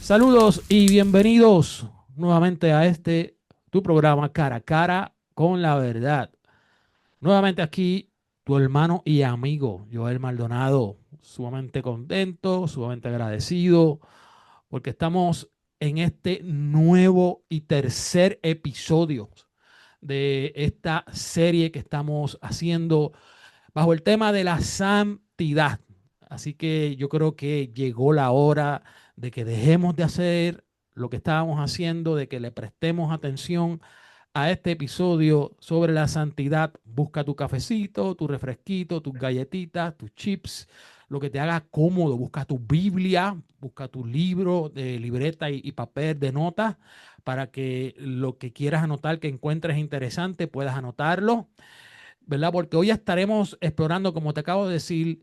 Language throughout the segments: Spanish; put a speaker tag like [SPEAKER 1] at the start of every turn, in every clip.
[SPEAKER 1] Saludos y bienvenidos nuevamente a tu programa Cara a Cara con la Verdad. Nuevamente aquí tu hermano y amigo Joel Maldonado, sumamente contento, sumamente agradecido, porque estamos en este nuevo y tercer episodio de esta serie que estamos haciendo bajo el tema de la santidad. Así que yo creo que llegó la hora de que dejemos de hacer lo que estábamos haciendo, de que le prestemos atención a este episodio sobre la santidad. Busca tu cafecito, tu refresquito, tus galletitas, tus chips, lo que te haga cómodo. Busca tu Biblia, busca tu libro de libreta y papel de notas para que lo que quieras anotar, que encuentres interesante, puedas anotarlo, ¿verdad? Porque hoy estaremos explorando, como te acabo de decir,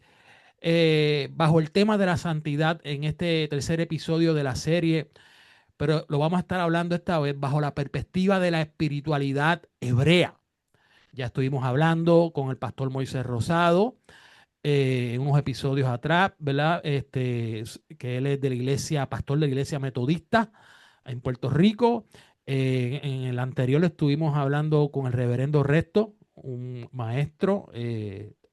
[SPEAKER 1] bajo el tema de la santidad en este tercer episodio de la serie, pero lo vamos a estar hablando esta vez bajo la perspectiva de la espiritualidad hebrea. Ya estuvimos hablando con el pastor Moisés Rosado en unos episodios atrás, ¿verdad? Que él es de la iglesia, pastor de la iglesia metodista en Puerto Rico. En el anterior estuvimos hablando con el reverendo Resto, un maestro,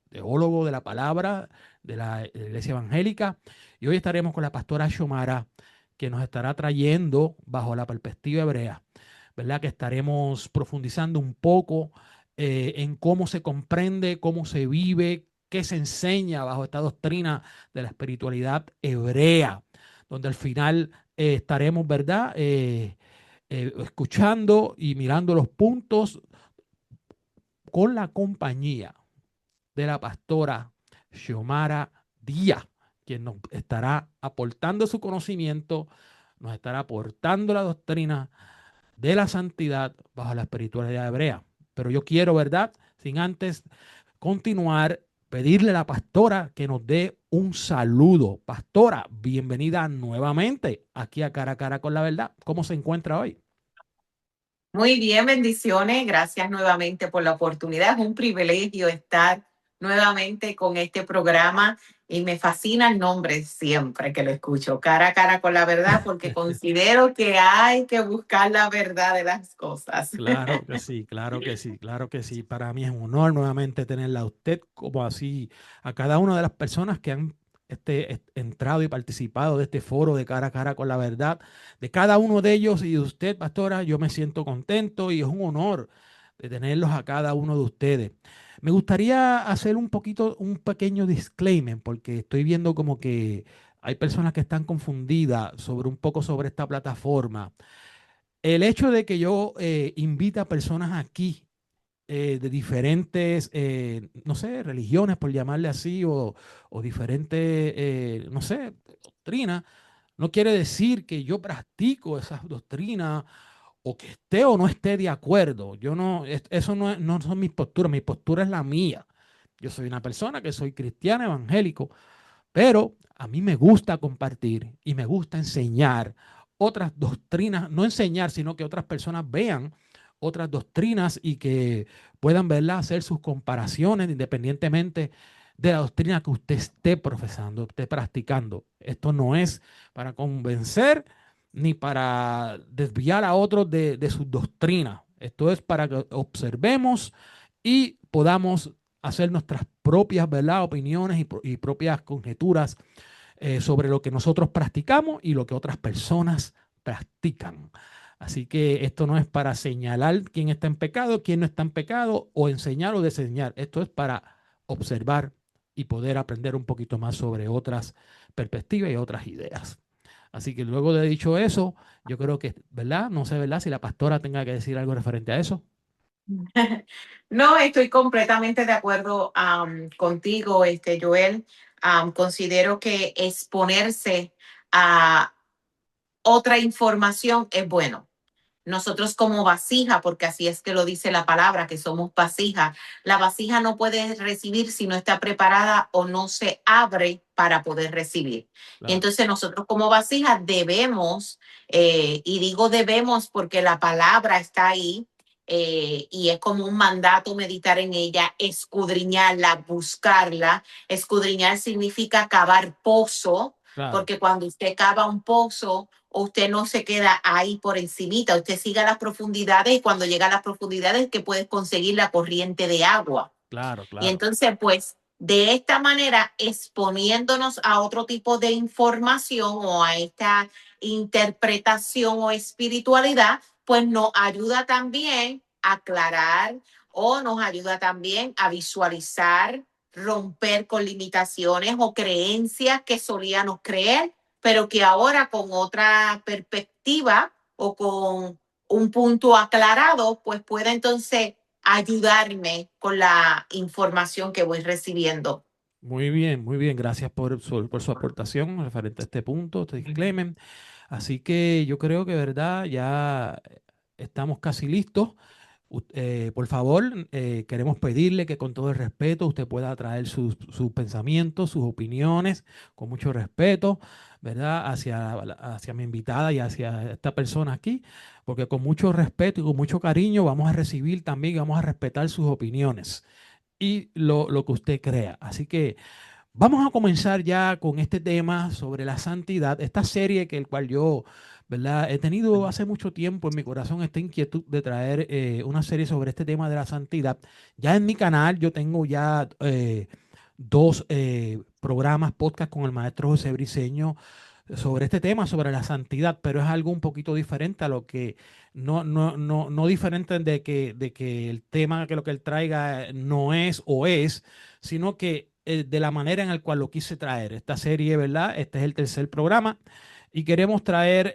[SPEAKER 1] teólogo de la palabra de la iglesia evangélica. Y hoy estaremos con la pastora Xiomara, que nos estará trayendo bajo la perspectiva hebrea, ¿verdad? Que estaremos profundizando un poco en cómo se comprende, cómo se vive, qué se enseña bajo esta doctrina de la espiritualidad hebrea, donde al final estaremos, ¿verdad? Escuchando y mirando los puntos con la compañía de la pastora Xiomara Díaz, quien nos estará aportando su conocimiento, nos estará aportando la doctrina de la santidad bajo la espiritualidad hebrea. Pero yo quiero, ¿verdad? Sin antes continuar, pedirle a la pastora que nos dé un saludo. Pastora, bienvenida nuevamente aquí a Cara con la Verdad. ¿Cómo se encuentra hoy?
[SPEAKER 2] Muy bien, bendiciones. Gracias nuevamente por la oportunidad. Es un privilegio estar nuevamente con este programa y me fascina el nombre siempre que lo escucho, cara a cara con la verdad, porque considero que hay que buscar la verdad de las cosas.
[SPEAKER 1] Claro que sí, claro que sí, claro que sí. Para mí es un honor nuevamente tenerla a usted, como así a cada una de las personas que han entrado y participado de este foro de cara a cara con la verdad. De cada uno de ellos y de usted, pastora, yo me siento contento y es un honor de tenerlos a cada uno de ustedes. Me gustaría hacer un pequeño disclaimer, porque estoy viendo como que hay personas que están confundidas sobre un poco sobre esta plataforma. El hecho de que yo invite a personas aquí de diferentes, no sé, religiones, por llamarle así, o diferentes, no sé, doctrinas, no quiere decir que yo practico esas doctrinas o que esté o no esté de acuerdo. Yo no, eso no, no son mis posturas, mi postura es la mía. Yo soy una persona que soy cristiano evangélico, pero a mí me gusta compartir y me gusta enseñar otras doctrinas, no enseñar, sino que otras personas vean otras doctrinas y que puedan, ¿verdad?, hacer sus comparaciones independientemente de la doctrina que usted esté profesando, esté practicando. Esto no es para convencer ni para desviar a otros de sus doctrinas. Esto es para que observemos y podamos hacer nuestras propias, ¿verdad?, opiniones y propias conjeturas sobre lo que nosotros practicamos y lo que otras personas practican. Así que esto no es para señalar quién está en pecado, quién no está en pecado, o enseñar o desenseñar. Esto es para observar y poder aprender un poquito más sobre otras perspectivas y otras ideas. Así que luego de dicho eso, yo creo que, ¿verdad? No sé, ¿verdad? Si la pastora tenga que decir algo referente a eso.
[SPEAKER 2] No, estoy completamente de acuerdo contigo, Joel. Considero que exponerse a otra información es bueno. Nosotros como vasija, porque así es que lo dice la palabra, que somos vasija, la vasija no puede recibir si no está preparada o no se abre para poder recibir. Y
[SPEAKER 1] Claro.
[SPEAKER 2] entonces nosotros como vasija debemos, y digo debemos porque la palabra está ahí, y es como un mandato meditar en ella, escudriñarla, buscarla. Escudriñar significa cavar pozo,
[SPEAKER 1] Claro.
[SPEAKER 2] porque cuando usted cava un pozo, usted no se queda ahí por encimita, usted sigue a las profundidades y cuando llega a las profundidades que puedes conseguir la corriente de agua.
[SPEAKER 1] Claro,
[SPEAKER 2] Y
[SPEAKER 1] claro.
[SPEAKER 2] entonces, pues, de esta manera, exponiéndonos a otro tipo de información o a esta interpretación o espiritualidad, pues nos ayuda también a aclarar o nos ayuda también a visualizar, romper con limitaciones o creencias que solíamos creer, pero que ahora con otra perspectiva o con un punto aclarado, pues puede entonces ayudarme con la información que voy recibiendo.
[SPEAKER 1] Muy bien, muy bien. Gracias por su aportación referente a este punto, este disclaimer. Así que yo creo que, ¿verdad? Ya estamos casi listos. Por favor, queremos pedirle que con todo el respeto usted pueda traer sus pensamientos, sus opiniones, con mucho respeto, ¿verdad? Hacia mi invitada y hacia esta persona aquí, porque con mucho respeto y con mucho cariño vamos a recibir también, y vamos a respetar sus opiniones y lo que usted crea. Así que vamos a comenzar ya con este tema sobre la santidad, esta serie que el cual yo, ¿verdad? He tenido hace mucho tiempo en mi corazón esta inquietud de traer una serie sobre este tema de la santidad. Ya en mi canal yo tengo ya dos programas, podcast con el maestro José Briceño sobre este tema, sobre la santidad, pero es algo un poquito diferente a lo que, no diferente de que el tema que lo que él traiga no es o es, sino que de la manera en la cual lo quise traer. Esta serie, ¿verdad? Este es el tercer programa y queremos traer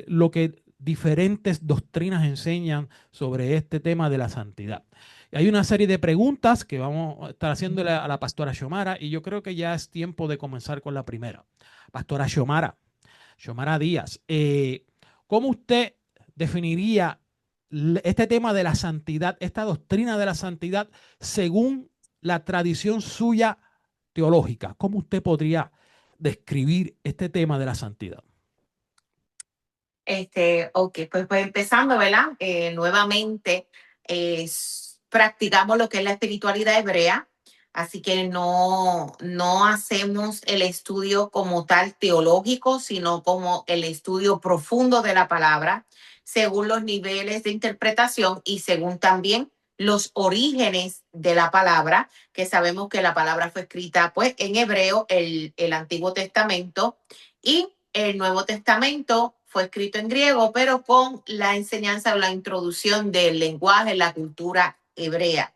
[SPEAKER 1] lo que diferentes doctrinas enseñan sobre este tema de la santidad. Y hay una serie de preguntas que vamos a estar haciéndole a la pastora Xiomara y yo creo que ya es tiempo de comenzar con la primera. Pastora Xiomara, Xiomara Díaz, ¿cómo usted definiría este tema de la santidad, esta doctrina de la santidad según la tradición suya teológica? ¿Cómo usted podría describir este tema de la santidad?
[SPEAKER 2] Ok, pues empezando, ¿verdad? Nuevamente, practicamos lo que es la espiritualidad hebrea, así que no hacemos el estudio como tal teológico, sino como el estudio profundo de la palabra, según los niveles de interpretación y según también los orígenes de la palabra, que sabemos que la palabra fue escrita pues en hebreo, el Antiguo Testamento, y el Nuevo Testamento fue escrito en griego, pero con la enseñanza o la introducción del lenguaje, la cultura hebrea.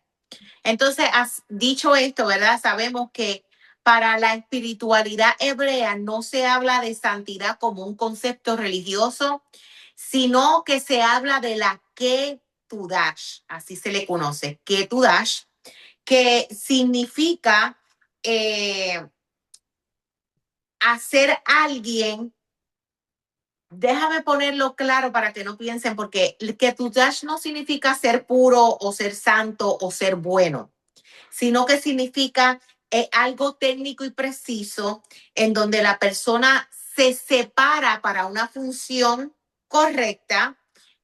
[SPEAKER 2] Entonces, has dicho esto, ¿verdad? Sabemos que para la espiritualidad hebrea no se habla de santidad como un concepto religioso, sino que se habla de la Ketudash, así se le conoce, Ketudash, que significa hacer alguien. Déjame ponerlo claro para que no piensen, porque que tu dash no significa ser puro o ser santo o ser bueno, sino que significa algo técnico y preciso en donde la persona se separa para una función correcta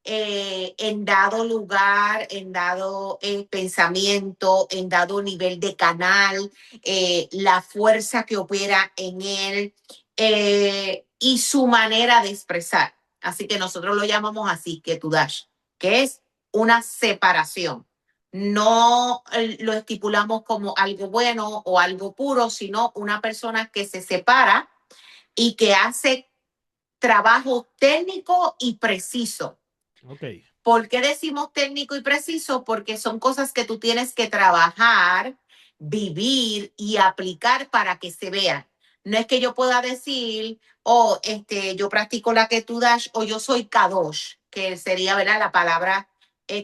[SPEAKER 2] en dado lugar, en dado pensamiento, en dado nivel de canal, la fuerza que opera en él y su manera de expresar. Así que nosotros lo llamamos así, Ketudash, que es una separación. No lo estipulamos como algo bueno o algo puro, sino una persona que se separa y que hace trabajo técnico y preciso.
[SPEAKER 1] Ok.
[SPEAKER 2] ¿Por qué decimos técnico y preciso? Porque son cosas que tú tienes que trabajar, vivir y aplicar para que se vean. No es que yo pueda decir, oh, yo practico la Ketudash o yo soy Kadosh, que sería, ¿verdad?, la palabra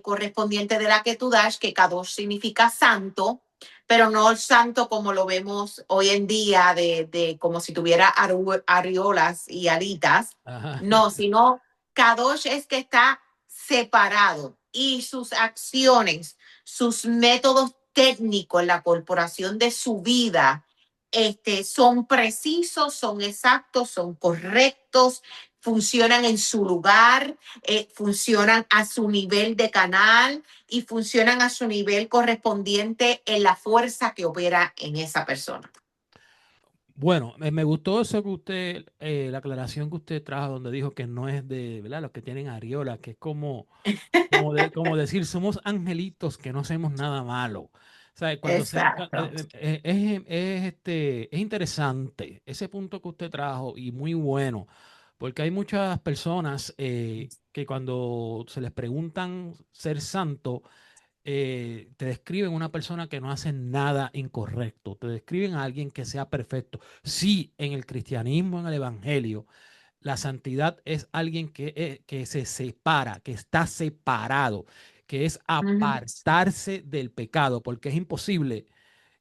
[SPEAKER 2] correspondiente de la Ketudash, que Kadosh significa santo, pero no el santo como lo vemos hoy en día, de como si tuviera areolas y alitas.
[SPEAKER 1] Ajá.
[SPEAKER 2] No, sino Kadosh es que está separado y sus acciones, sus métodos técnicos en la corporación de su vida, son precisos, son exactos, son correctos, funcionan en su lugar, funcionan a su nivel de canal y funcionan a su nivel correspondiente en la fuerza que opera en esa persona.
[SPEAKER 1] Bueno, me gustó eso que usted, la aclaración que usted trajo, donde dijo que no es de, ¿verdad? Los que tienen areola, que es como decir, somos angelitos que no hacemos nada malo. O sea,
[SPEAKER 2] Exacto.
[SPEAKER 1] es interesante ese punto que usted trajo y muy bueno, porque hay muchas personas que cuando se les preguntan ser santo, te describen una persona que no hace nada incorrecto, te describen a alguien que sea perfecto. Sí, en el cristianismo, en el evangelio, la santidad es alguien que se separa, que está separado, que es
[SPEAKER 2] Ujú,
[SPEAKER 1] apartarse del pecado, porque es imposible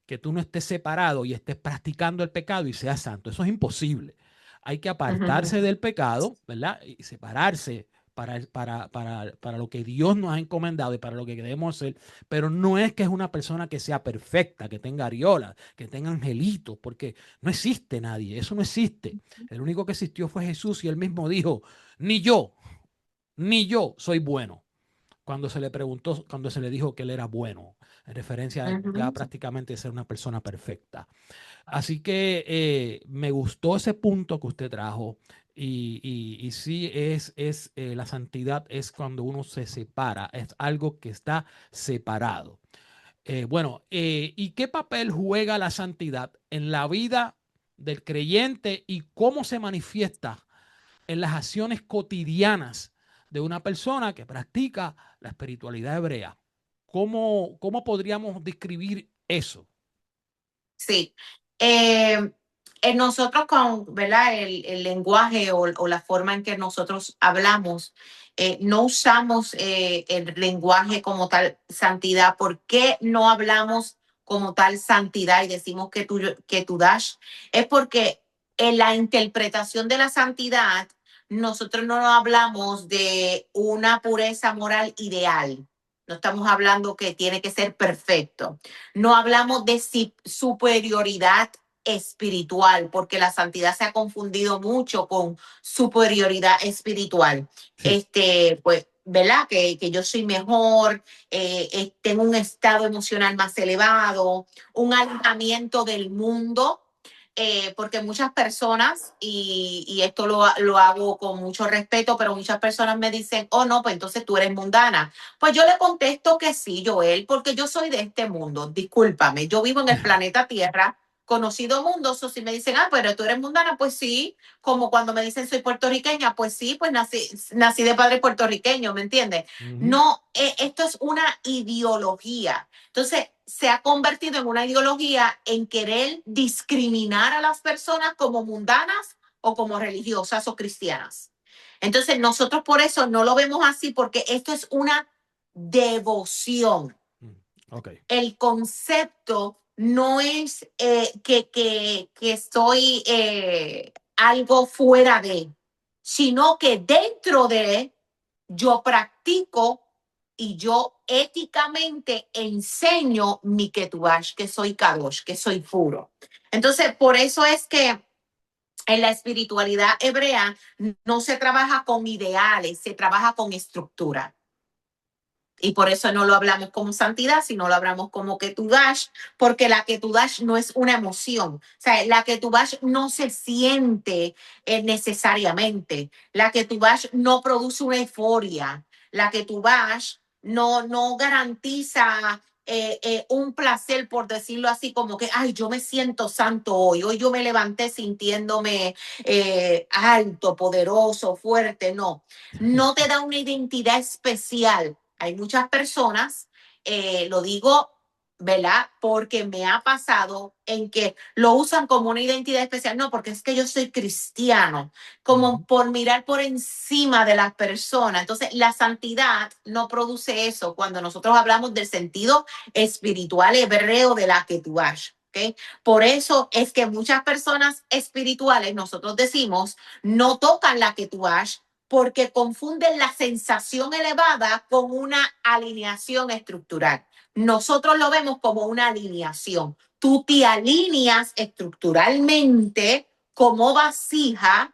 [SPEAKER 1] que tú no estés separado y estés practicando el pecado y seas santo. Eso es imposible. Hay que
[SPEAKER 2] ujú,
[SPEAKER 1] apartarse del pecado, ¿verdad? Y separarse para lo que Dios nos ha encomendado y para lo que debemos hacer. Pero no es que es una persona que sea perfecta, que tenga areolas, que tenga angelitos, porque no existe nadie. Eso no existe. El único que existió fue Jesús y él mismo dijo, ni yo, ni yo soy bueno cuando se le preguntó, cuando se le dijo que él era bueno, en referencia a ya
[SPEAKER 2] ujú.
[SPEAKER 1] prácticamente ser una persona perfecta. Así que me gustó ese punto que usted trajo y sí la santidad es cuando uno se separa, es algo que está separado. ¿Y qué papel juega la santidad en la vida del creyente y cómo se manifiesta en las acciones cotidianas de una persona que practica la espiritualidad hebrea? ¿Cómo podríamos describir eso?
[SPEAKER 2] Sí. Eh, nosotros con, ¿verdad? El lenguaje o la forma en que nosotros hablamos, no usamos el lenguaje como tal santidad. ¿Por qué no hablamos como tal santidad y decimos que tú das? Es porque en la interpretación de la santidad, nosotros no hablamos de una pureza moral ideal. No estamos hablando que tiene que ser perfecto. No hablamos de superioridad espiritual, porque la santidad se ha confundido mucho con superioridad espiritual.
[SPEAKER 1] Sí.
[SPEAKER 2] Pues, ¿verdad? Que yo soy mejor, tengo un estado emocional más elevado, un alejamiento del mundo, porque muchas personas, y esto lo hago con mucho respeto, pero muchas personas me dicen, oh no, pues entonces tú eres mundana. Pues yo le contesto que sí, Joel, porque yo soy de este mundo. Discúlpame, yo vivo en el planeta Tierra, conocido mundo. So, si me dicen, ah, pero tú eres mundana, pues sí. Como cuando me dicen soy puertorriqueña, pues sí, pues nací de padre puertorriqueño, ¿me entiendes?
[SPEAKER 1] Ujú.
[SPEAKER 2] No, esto es una ideología. Entonces, se ha convertido en una ideología en querer discriminar a las personas como mundanas o como religiosas o cristianas. Entonces, nosotros por eso no lo vemos así, porque esto es una devoción.
[SPEAKER 1] Mm, ok.
[SPEAKER 2] El concepto no es que estoy algo fuera de, sino que dentro de yo practico y yo éticamente enseño mi ketubash, que soy kadosh, que soy puro. Entonces, por eso es que en la espiritualidad hebrea no se trabaja con ideales, se trabaja con estructura. Y por eso no lo hablamos como santidad, sino lo hablamos como Ketudash, porque la Ketudash no es una emoción. O sea, la Ketudash no se siente necesariamente. La Ketudash no produce una euforia. La Ketudash no garantiza un placer, por decirlo así, como que, ay, yo me siento santo hoy. Hoy yo me levanté sintiéndome alto, poderoso, fuerte. No, no te da una identidad especial. Hay muchas personas, lo digo, ¿verdad? Porque me ha pasado en que lo usan como una identidad especial. No, porque es que yo soy cristiano, como
[SPEAKER 1] Ujú.
[SPEAKER 2] por mirar por encima de las personas. Entonces, la santidad no produce eso cuando nosotros hablamos del sentido espiritual hebreo de la Ketubash. ¿Okay? Por eso es que muchas personas espirituales, nosotros decimos, no tocan la Ketubash porque confunden la sensación elevada con una alineación estructural. Nosotros lo vemos como una alineación. Tú te alineas estructuralmente como vasija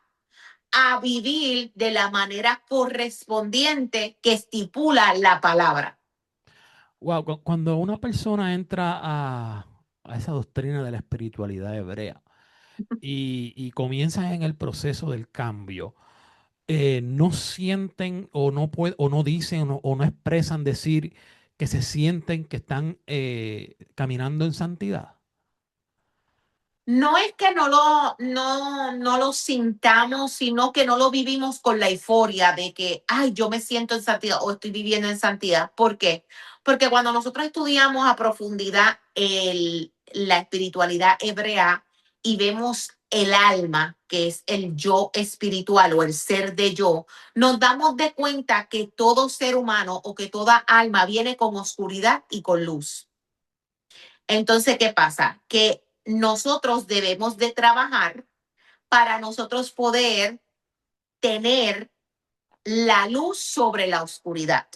[SPEAKER 2] a vivir de la manera correspondiente que estipula la palabra.
[SPEAKER 1] Wow, cuando una persona entra a esa doctrina de la espiritualidad hebrea, y comienzan en el proceso del cambio, no sienten o no pueden, o no dicen o no expresan decir que se sienten que están caminando en santidad.
[SPEAKER 2] No es que no lo sintamos, sino que no lo vivimos con la euforia de que, ay, yo me siento en santidad o estoy viviendo en santidad. ¿Por qué? Porque cuando nosotros estudiamos a profundidad la espiritualidad hebrea y vemos el alma, que es el yo espiritual o el ser de yo, nos damos de cuenta que todo ser humano o que toda alma viene con oscuridad y con luz. Entonces, ¿qué pasa? Que nosotros debemos de trabajar para nosotros poder tener la luz sobre la oscuridad.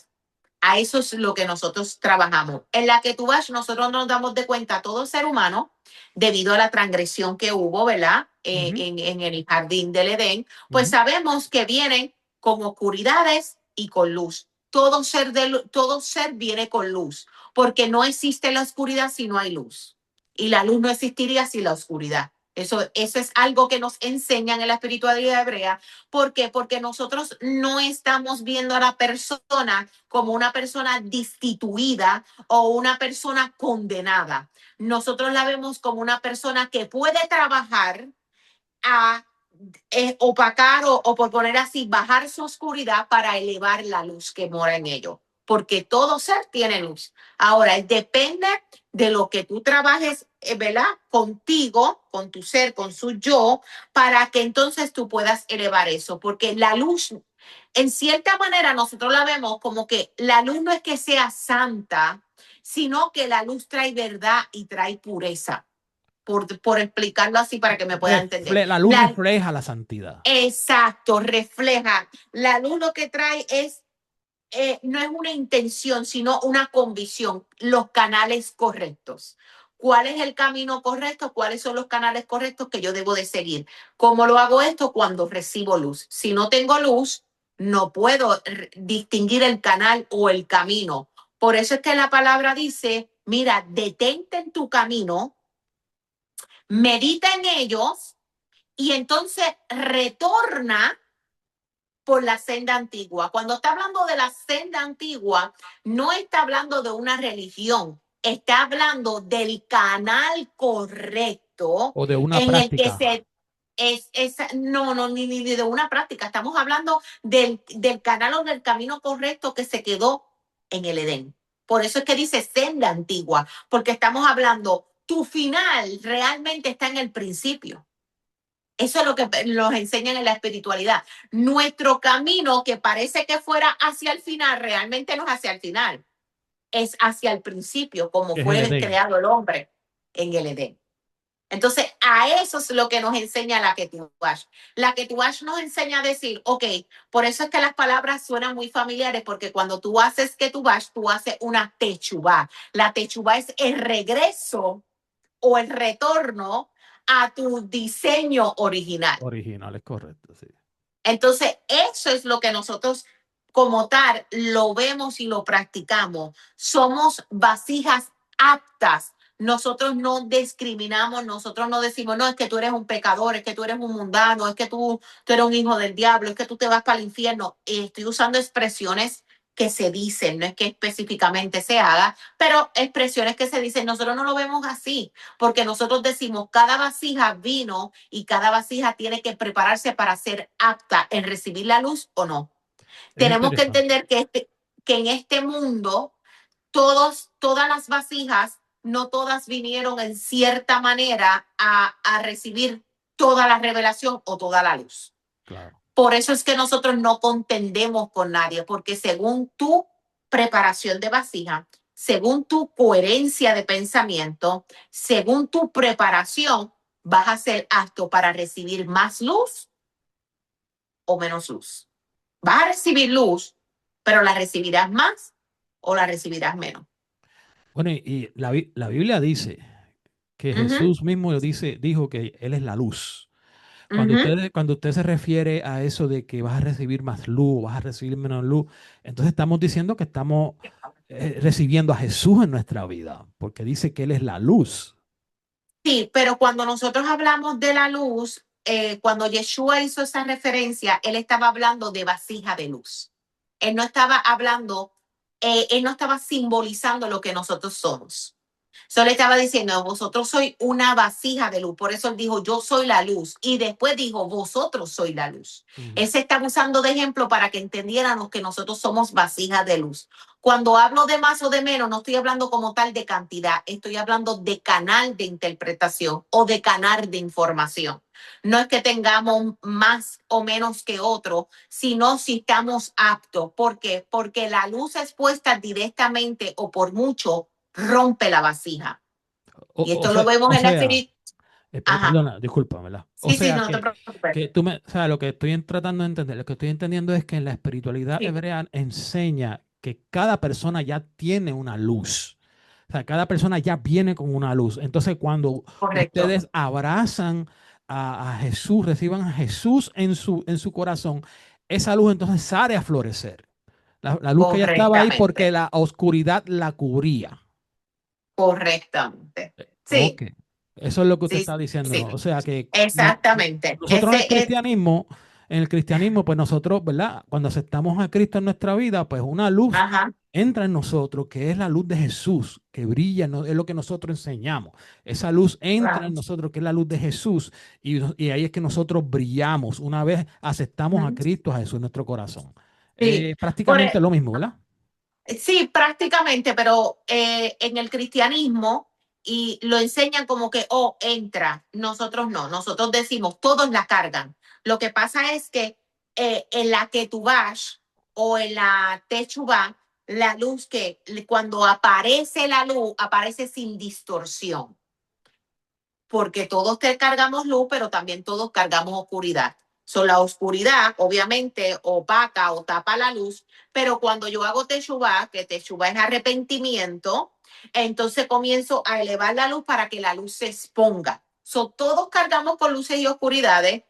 [SPEAKER 2] A eso es lo que nosotros trabajamos. En la que tú vas, nosotros nos damos de cuenta, todo ser humano, debido a la transgresión que hubo, ¿verdad?
[SPEAKER 1] Ujú,
[SPEAKER 2] En el jardín del Edén, pues
[SPEAKER 1] ujú.
[SPEAKER 2] sabemos que vienen con oscuridades y con luz. Todo ser viene con luz, porque no existe la oscuridad si no hay luz. Y la luz no existiría sin la oscuridad. Eso es algo que nos enseñan en la espiritualidad hebrea. ¿Por qué? Porque nosotros no estamos viendo a la persona como una persona destituida o una persona condenada. Nosotros la vemos como una persona que puede trabajar a opacar o por poner así, bajar su oscuridad para elevar la luz que mora en ello. Porque todo ser tiene luz. Ahora, depende de lo que tú trabajes, ¿verdad? Contigo, con tu ser, con su yo, para que entonces tú puedas elevar eso. Porque la luz, en cierta manera, nosotros la vemos como que la luz no es que sea santa, sino que la luz trae verdad y trae pureza por explicarlo así para que me puedan entender.
[SPEAKER 1] La luz refleja la santidad.
[SPEAKER 2] Exacto, refleja. La luz lo que trae es, no es una intención, sino una convicción, los canales correctos. ¿Cuál es el camino correcto? ¿Cuáles son los canales correctos que yo debo de seguir? ¿Cómo lo hago esto? Cuando recibo luz. Si no tengo luz, no puedo distinguir el canal o el camino. Por eso es que la palabra dice, mira, detente en tu camino, medita en ellos y entonces retorna por la senda antigua. Cuando está hablando de la senda antigua, no está hablando de una religión, está hablando del canal correcto
[SPEAKER 1] O de una
[SPEAKER 2] en el que
[SPEAKER 1] práctica.
[SPEAKER 2] se no, ni de una práctica. Estamos hablando del canal o del camino correcto que se quedó en el Edén. Por eso es que dice senda antigua, porque estamos hablando, tu final realmente está en el principio. Eso es lo que nos enseñan en la espiritualidad. Nuestro camino, que parece que fuera hacia el final, realmente no es hacia el final, es hacia el principio, como
[SPEAKER 1] Que es el
[SPEAKER 2] fue
[SPEAKER 1] Edén.
[SPEAKER 2] creado el hombre en el Edén. Entonces, a eso es lo que nos enseña la Ketubash. La Ketubash nos enseña a decir, ok, por eso es que las palabras suenan muy familiares, porque cuando tú haces Ketubash, tú haces una techubá. La techubá es el regreso o el retorno a tu diseño original.
[SPEAKER 1] Original, es correcto, sí.
[SPEAKER 2] Entonces, eso es lo que nosotros como tal lo vemos y lo practicamos. Somos vasijas aptas. Nosotros no discriminamos, nosotros no decimos, no, es que tú eres un pecador, es que tú eres un mundano, es que tú eres un hijo del diablo, es que tú te vas para el infierno. Estoy usando expresiones que se dicen, no es que específicamente se haga, pero expresiones que se dicen, nosotros no lo vemos así, porque nosotros decimos, cada vasija vino y cada vasija tiene que prepararse para ser apta en recibir la luz o no.
[SPEAKER 1] Es
[SPEAKER 2] Tenemos que
[SPEAKER 1] interesante.
[SPEAKER 2] entender que en este mundo, todas las vasijas, no todas vinieron en cierta manera a recibir toda la revelación o toda la luz.
[SPEAKER 1] Claro.
[SPEAKER 2] Por eso es que nosotros no contendemos con nadie, porque según tu preparación de vasija, según tu coherencia de pensamiento, según tu preparación, vas a ser apto para recibir más luz o menos luz. Vas a recibir luz, pero la recibirás más o la recibirás menos.
[SPEAKER 1] Bueno, y la Biblia dice que
[SPEAKER 2] Uh -huh,
[SPEAKER 1] Jesús mismo dijo que Él es la luz.
[SPEAKER 2] uh -huh.
[SPEAKER 1] Cuando usted se refiere a eso de que vas a recibir más luz, vas a recibir menos luz, entonces estamos diciendo que estamos recibiendo a Jesús en nuestra vida, porque dice que Él es la luz.
[SPEAKER 2] Sí, pero cuando nosotros hablamos de la luz, cuando Yeshua hizo esa referencia, él estaba hablando de vasija de luz. Él no estaba hablando, él no estaba simbolizando lo que nosotros somos. Solo estaba diciendo, vosotros sois una vasija de luz. Por eso él dijo, yo soy la luz. Y después dijo, vosotros sois la luz. Él se estaba usando de ejemplo para que entendiéramos que nosotros somos vasijas de luz. Cuando hablo de más o de menos, no estoy hablando como tal de cantidad, estoy hablando de canal de interpretación o de canal de información. No es que tengamos más o menos que otro, sino si estamos aptos. ¿Por qué? Porque la luz expuesta directamente o por mucho rompe la vasija. Y
[SPEAKER 1] O
[SPEAKER 2] esto lo
[SPEAKER 1] sea,
[SPEAKER 2] vemos
[SPEAKER 1] o
[SPEAKER 2] en la
[SPEAKER 1] sea,
[SPEAKER 2] espíritu. Ajá.
[SPEAKER 1] perdona, disculpa, ¿verdad? O
[SPEAKER 2] Sí, sí,
[SPEAKER 1] sea
[SPEAKER 2] no te preocupes.
[SPEAKER 1] que tú me, o sea, lo que estoy tratando de entender, lo que estoy entendiendo es que en la espiritualidad
[SPEAKER 2] Sí,
[SPEAKER 1] hebrea enseña que cada persona ya tiene una luz. O sea, cada persona ya viene con una luz. Entonces, cuando
[SPEAKER 2] correcto.
[SPEAKER 1] ustedes abrazan a Jesús, reciban a Jesús en su corazón, esa luz entonces sale a florecer. La luz que ya estaba ahí porque
[SPEAKER 2] Correctamente.
[SPEAKER 1] la oscuridad la cubría.
[SPEAKER 2] Correctamente. Sí,
[SPEAKER 1] Ok, eso es lo que usted
[SPEAKER 2] sí,
[SPEAKER 1] está diciendo, ¿no?
[SPEAKER 2] sí.
[SPEAKER 1] O sea que
[SPEAKER 2] Exactamente.
[SPEAKER 1] nosotros en el cristianismo, pues nosotros, ¿verdad? Cuando aceptamos a Cristo en nuestra vida, pues una luz
[SPEAKER 2] Ajá.
[SPEAKER 1] entra en nosotros, que es la luz de Jesús, que brilla, es lo que nosotros enseñamos. Esa luz entra
[SPEAKER 2] Claro.
[SPEAKER 1] en nosotros, que es la luz de Jesús, y ahí es que nosotros brillamos una vez aceptamos a
[SPEAKER 2] Ujú.
[SPEAKER 1] Cristo, a Jesús, en nuestro corazón.
[SPEAKER 2] Sí. Por,
[SPEAKER 1] Prácticamente lo mismo, ¿verdad?
[SPEAKER 2] sí, prácticamente, pero en el cristianismo y lo enseñan como que, oh, entra. Nosotros no, nosotros decimos, todos la cargan. Lo que pasa es que en la que tú vas o en la techubá, la luz que cuando aparece la luz, aparece sin distorsión porque todos te cargamos luz, pero también todos cargamos oscuridad. La oscuridad, obviamente, opaca o tapa la luz, pero cuando yo hago teshuvá, que teshuvá es arrepentimiento, entonces comienzo a elevar la luz para que la luz se exponga. Todos cargamos con luces y oscuridades.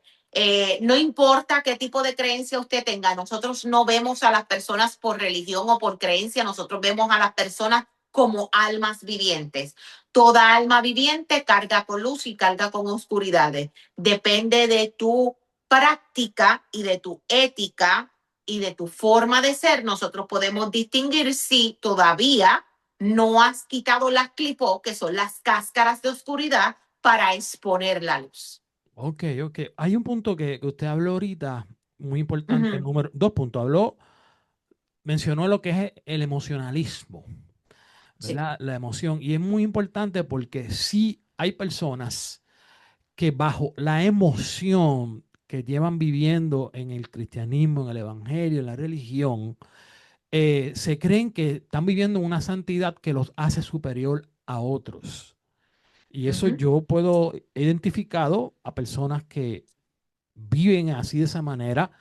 [SPEAKER 2] No importa qué tipo de creencia usted tenga, nosotros no vemos a las personas por religión o por creencia, nosotros vemos a las personas como almas vivientes. Toda alma viviente carga con luz y carga con oscuridades. Depende de tu práctica y de tu ética y de tu forma de ser. Nosotros podemos distinguir si todavía no has quitado las clipos, que son las cáscaras de oscuridad, para exponer la luz.
[SPEAKER 1] Ok, ok. Hay un punto que usted habló ahorita, muy
[SPEAKER 2] Uh
[SPEAKER 1] importante,
[SPEAKER 2] -huh.
[SPEAKER 1] número dos puntos. Mencionó lo que es el emocionalismo,
[SPEAKER 2] Sí.
[SPEAKER 1] ¿verdad? La emoción. Y es muy importante porque sí hay personas que bajo la emoción que llevan viviendo en el cristianismo, en el evangelio, en la religión, se creen que están viviendo una santidad que los hace superior a otros. Y
[SPEAKER 2] Uh
[SPEAKER 1] eso
[SPEAKER 2] -huh.
[SPEAKER 1] yo puedo identificado a personas que viven así de esa manera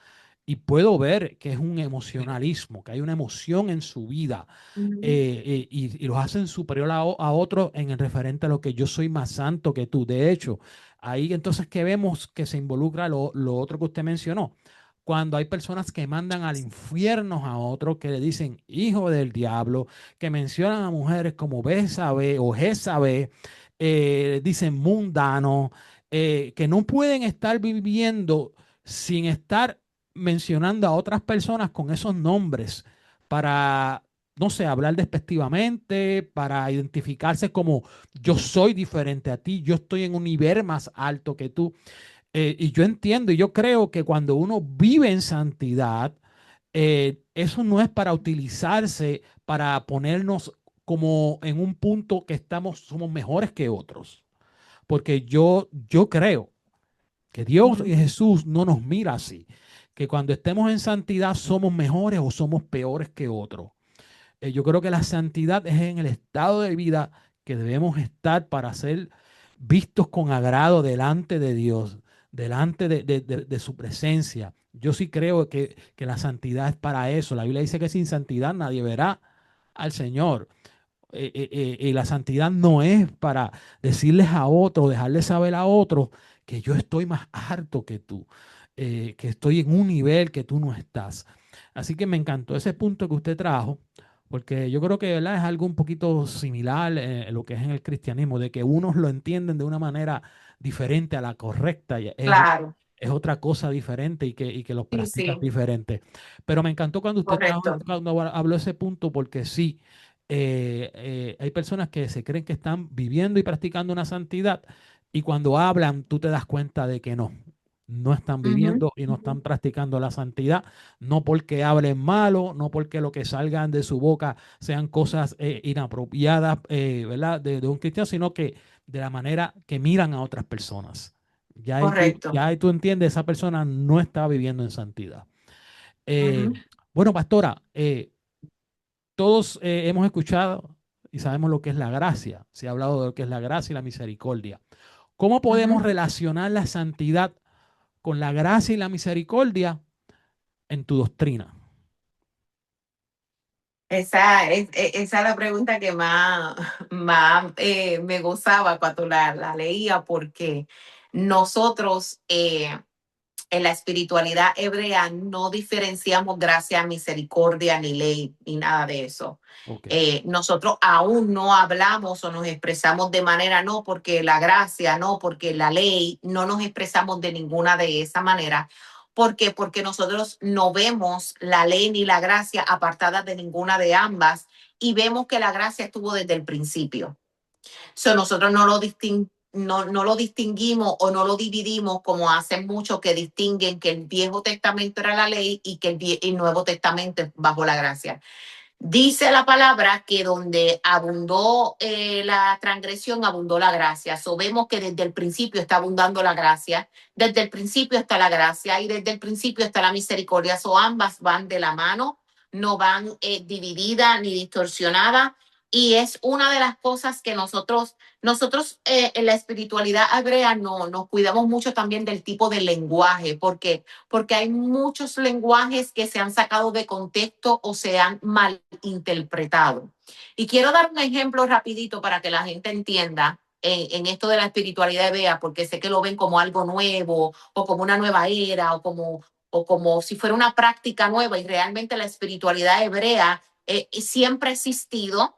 [SPEAKER 1] y puedo ver que es un emocionalismo, que hay una emoción en su vida
[SPEAKER 2] Uh -huh.
[SPEAKER 1] y los hacen superior a otros en el referente a lo que yo soy más santo que tú. De hecho, ahí entonces que vemos que se involucra lo otro que usted mencionó. Cuando hay personas que mandan al infierno a otros que le dicen hijo del diablo, que mencionan a mujeres como Besabe o Jezabel, dicen mundano, que no pueden estar viviendo sin estar mencionando a otras personas con esos nombres para, no sé, hablar despectivamente, para identificarse como yo soy diferente a ti, yo estoy en un nivel más alto que tú. Y yo entiendo y yo creo que cuando uno vive en santidad, eso no es para utilizarse para ponernos como en un punto que somos mejores que otros. Porque yo creo que
[SPEAKER 2] Uh
[SPEAKER 1] Dios y
[SPEAKER 2] -huh.
[SPEAKER 1] Jesús no nos mira así, que cuando estemos en santidad somos mejores o somos peores que otros. Yo creo que la santidad es en el estado de vida que debemos estar para ser vistos con agrado delante de Dios, delante de su presencia. Yo sí creo que la santidad es para eso. La Biblia dice que sin santidad nadie verá al Señor. Y la santidad no es para decirles a otros, dejarles saber a otros que yo estoy más harto que tú, que estoy en un nivel que tú no estás. Así que me encantó ese punto que usted trajo, porque yo creo que, ¿verdad? Es algo un poquito similar en lo que es en el cristianismo, de que unos lo entienden de una manera diferente a la correcta, y
[SPEAKER 2] Claro,
[SPEAKER 1] es otra cosa diferente y que los
[SPEAKER 2] sí,
[SPEAKER 1] practican
[SPEAKER 2] sí,
[SPEAKER 1] diferente. Pero me encantó cuando usted
[SPEAKER 2] correcto.
[SPEAKER 1] cuando habló ese punto, porque sí, hay personas que se creen que están viviendo y practicando una santidad, y cuando hablan, tú te das cuenta de que no están
[SPEAKER 2] Ujú,
[SPEAKER 1] viviendo y no
[SPEAKER 2] ujú.
[SPEAKER 1] están practicando la santidad, no porque hablen malo, no porque lo que salgan de su boca sean cosas inapropiadas, ¿verdad? De un cristiano, sino que de la manera que miran a otras personas.
[SPEAKER 2] Correcto.
[SPEAKER 1] Ya ahí tú entiendes, esa persona no está viviendo en santidad. Eh,
[SPEAKER 2] Ujú,
[SPEAKER 1] bueno, pastora, todos hemos escuchado y sabemos lo que es la gracia. Se ha hablado de lo que es la gracia y la misericordia. ¿Cómo podemos
[SPEAKER 2] ujú.
[SPEAKER 1] relacionar la santidad con la gracia y la misericordia en tu doctrina?
[SPEAKER 2] Esa es la pregunta que más, más me gozaba cuando la leía, porque nosotros en la espiritualidad hebrea no diferenciamos gracia, misericordia, ni ley, ni nada de eso.
[SPEAKER 1] Ok,
[SPEAKER 2] Nosotros aún no hablamos o nos expresamos de manera, no porque la gracia, no porque la ley, no nos expresamos de ninguna de esa manera. ¿Por qué? Porque nosotros no vemos la ley ni la gracia apartadas de ninguna de ambas, y vemos que la gracia estuvo desde el principio. So, nosotros no lo distinguimos o no lo dividimos como hacen muchos que distinguen que el Viejo Testamento era la ley y que el Nuevo Testamento es bajo la gracia. Dice la palabra que donde abundó la transgresión, abundó la gracia. So, vemos que desde el principio está abundando la gracia, desde el principio está la gracia y desde el principio está la misericordia. So, ambas van de la mano, no van divididas ni distorsionadas. Y es una de las cosas que nosotros en la espiritualidad hebrea no, nos cuidamos mucho también del tipo de lenguaje, porque hay muchos lenguajes que se han sacado de contexto o se han mal interpretado. Y quiero dar un ejemplo rapidito para que la gente entienda en esto de la espiritualidad hebrea, porque sé que lo ven como algo nuevo o como una nueva era o como si fuera una práctica nueva, y realmente la espiritualidad hebrea siempre ha existido,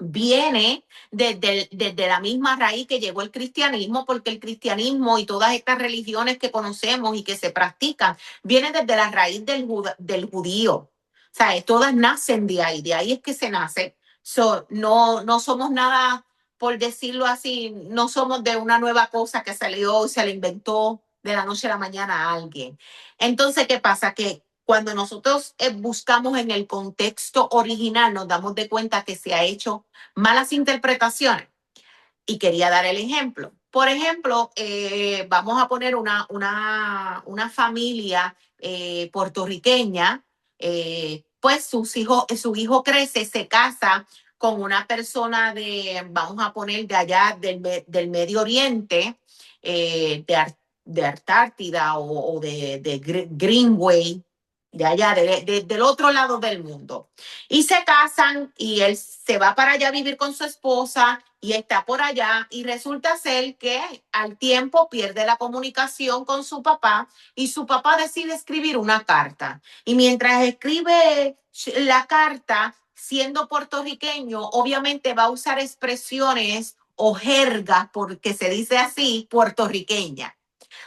[SPEAKER 2] viene desde la misma raíz que llegó el cristianismo, porque el cristianismo y todas estas religiones que conocemos y que se practican, vienen desde la raíz del judío. O sea, todas nacen de ahí es que se nace. So, no somos nada, por decirlo así, no somos de una nueva cosa que salió y se le inventó de la noche a la mañana a alguien. Entonces, ¿qué pasa? Que cuando nosotros buscamos en el contexto original, nos damos de cuenta que se ha hecho malas interpretaciones. Y quería dar el ejemplo. Por ejemplo, vamos a poner una familia puertorriqueña, pues su hijo crece, se casa con una persona vamos a poner de allá del Medio Oriente, de Antártida o de Greenway, de allá, del otro lado del mundo. Y se casan y él se va para allá a vivir con su esposa y está por allá, y resulta ser que al tiempo pierde la comunicación con su papá y su papá decide escribir una carta. Y mientras escribe la carta, siendo puertorriqueño, obviamente va a usar expresiones o jergas, porque se dice así, puertorriqueña.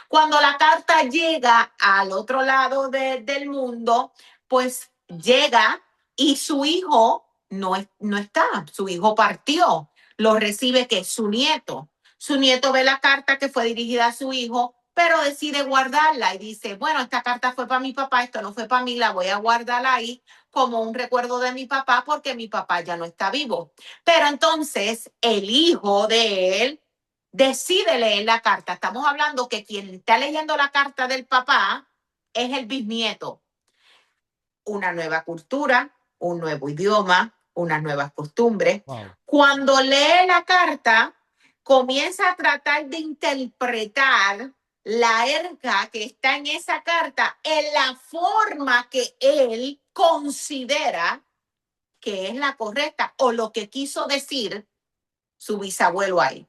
[SPEAKER 2] Cuando la carta llega al otro lado del mundo, pues llega y su hijo no está, su hijo partió, lo recibe que es su nieto. Su nieto ve la carta que fue dirigida a su hijo, pero decide guardarla y dice, bueno, esta carta fue para mi papá, esto no fue para mí, la voy a guardar ahí como un recuerdo de mi papá porque mi papá ya no está vivo. Pero entonces el hijo de él decide leer la carta. Estamos hablando que quien está leyendo la carta del papá es el bisnieto. Una nueva cultura, un nuevo idioma, unas nuevas costumbres.
[SPEAKER 1] wow.
[SPEAKER 2] Cuando lee la carta, comienza a tratar de interpretar la erga que está en esa carta en la forma que él considera que es la correcta o lo que quiso decir su bisabuelo ahí.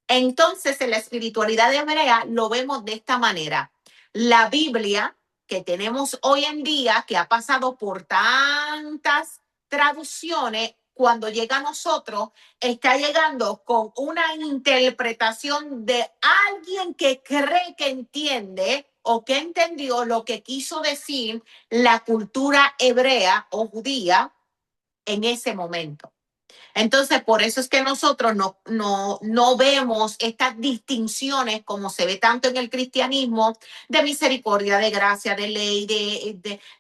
[SPEAKER 2] Entonces, en la espiritualidad hebrea lo vemos de esta manera. La Biblia que tenemos hoy en día, que ha pasado por tantas traducciones, cuando llega a nosotros, está llegando con una interpretación de alguien que cree que entiende o que entendió lo que quiso decir la cultura hebrea o judía en ese momento. Entonces, por eso es que nosotros no vemos estas distinciones como se ve tanto en el cristianismo, de misericordia, de gracia, de ley,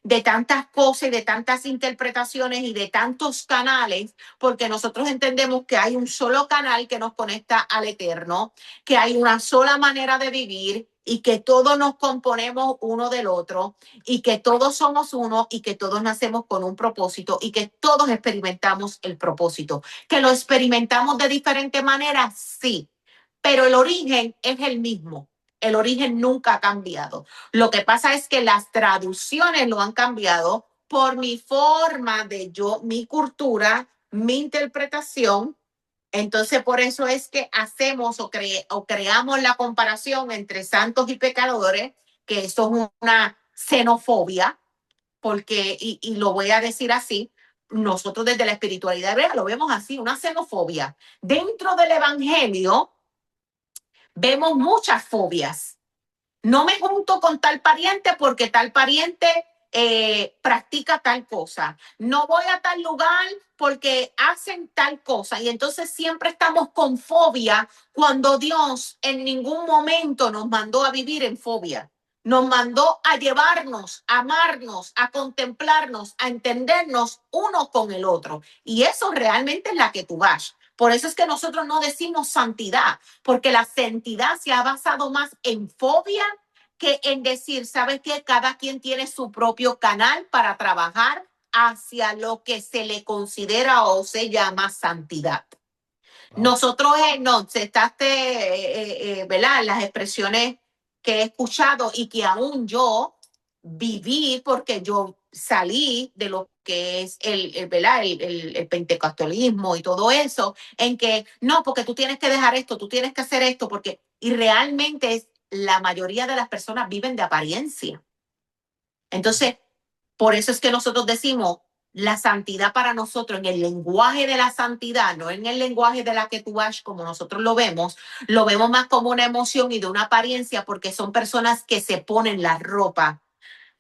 [SPEAKER 2] de tantas cosas y de tantas interpretaciones y de tantos canales, porque nosotros entendemos que hay un solo canal que nos conecta al eterno, que hay una sola manera de vivir y que todos nos componemos uno del otro y que todos somos uno y que todos nacemos con un propósito y que todos experimentamos el propósito. Que lo experimentamos de diferente manera, sí, pero el origen es el mismo. El origen nunca ha cambiado. Lo que pasa es que las traducciones lo han cambiado por mi forma de yo, mi cultura, mi interpretación. Entonces, por eso es que hacemos o creamos la comparación entre santos y pecadores, que eso es una xenofobia, porque, y lo voy a decir así, nosotros desde la espiritualidad hebrea lo vemos así, una xenofobia. Dentro del evangelio vemos muchas fobias. No me junto con tal pariente porque tal pariente practica tal cosa. No voy a tal lugar porque hacen tal cosa. Y entonces siempre estamos con fobia cuando Dios en ningún momento nos mandó a vivir en fobia. Nos mandó a llevarnos, a amarnos, a contemplarnos, a entendernos uno con el otro. Y eso realmente es la que tú vas. Por eso es que nosotros no decimos santidad, porque la santidad se ha basado más en fobia que en decir, ¿sabes qué? Cada quien tiene su propio canal para trabajar hacia lo que se le considera o se llama santidad.
[SPEAKER 1] Wow.
[SPEAKER 2] Nosotros nos citaste, ¿verdad? Las expresiones que he escuchado y que aún yo viví porque yo salí de lo que es ¿verdad? El pentecostalismo y todo eso, en que no, porque tú tienes que dejar esto, tú tienes que hacer esto, porque y realmente es, la mayoría de las personas viven de apariencia. Entonces, por eso es que nosotros decimos la santidad para nosotros, en el lenguaje de la santidad, no en el lenguaje de la Ketubash, como nosotros lo vemos más como una emoción y de una apariencia, porque son personas que se ponen la ropa,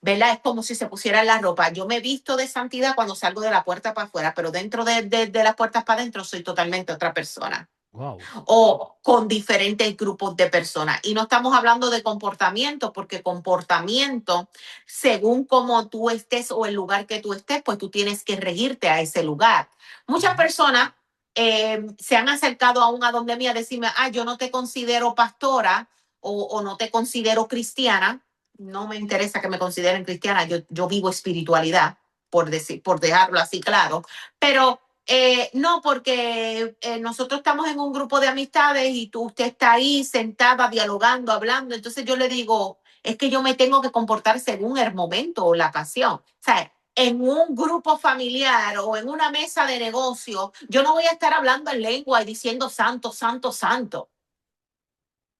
[SPEAKER 2] ¿verdad? Es como si se pusieran la ropa. Yo me visto de santidad cuando salgo de la puerta para afuera, pero dentro de las puertas para adentro soy totalmente otra persona
[SPEAKER 1] Wow.
[SPEAKER 2] o con diferentes grupos de personas. Y no estamos hablando de comportamiento, porque comportamiento, según cómo tú estés o el lugar que tú estés, pues tú tienes que regirte a ese lugar. Muchas personas se han acercado aún a donde mí a decirme, yo no te considero pastora o no te considero cristiana. No me interesa que me consideren cristiana, yo vivo espiritualidad, por dejarlo así claro, pero no, porque nosotros estamos en un grupo de amistades y usted está ahí sentada, dialogando, hablando. Entonces yo le digo, es que yo me tengo que comportar según el momento o la ocasión. O sea, en un grupo familiar o en una mesa de negocio, yo no voy a estar hablando en lengua y diciendo santo, santo, santo.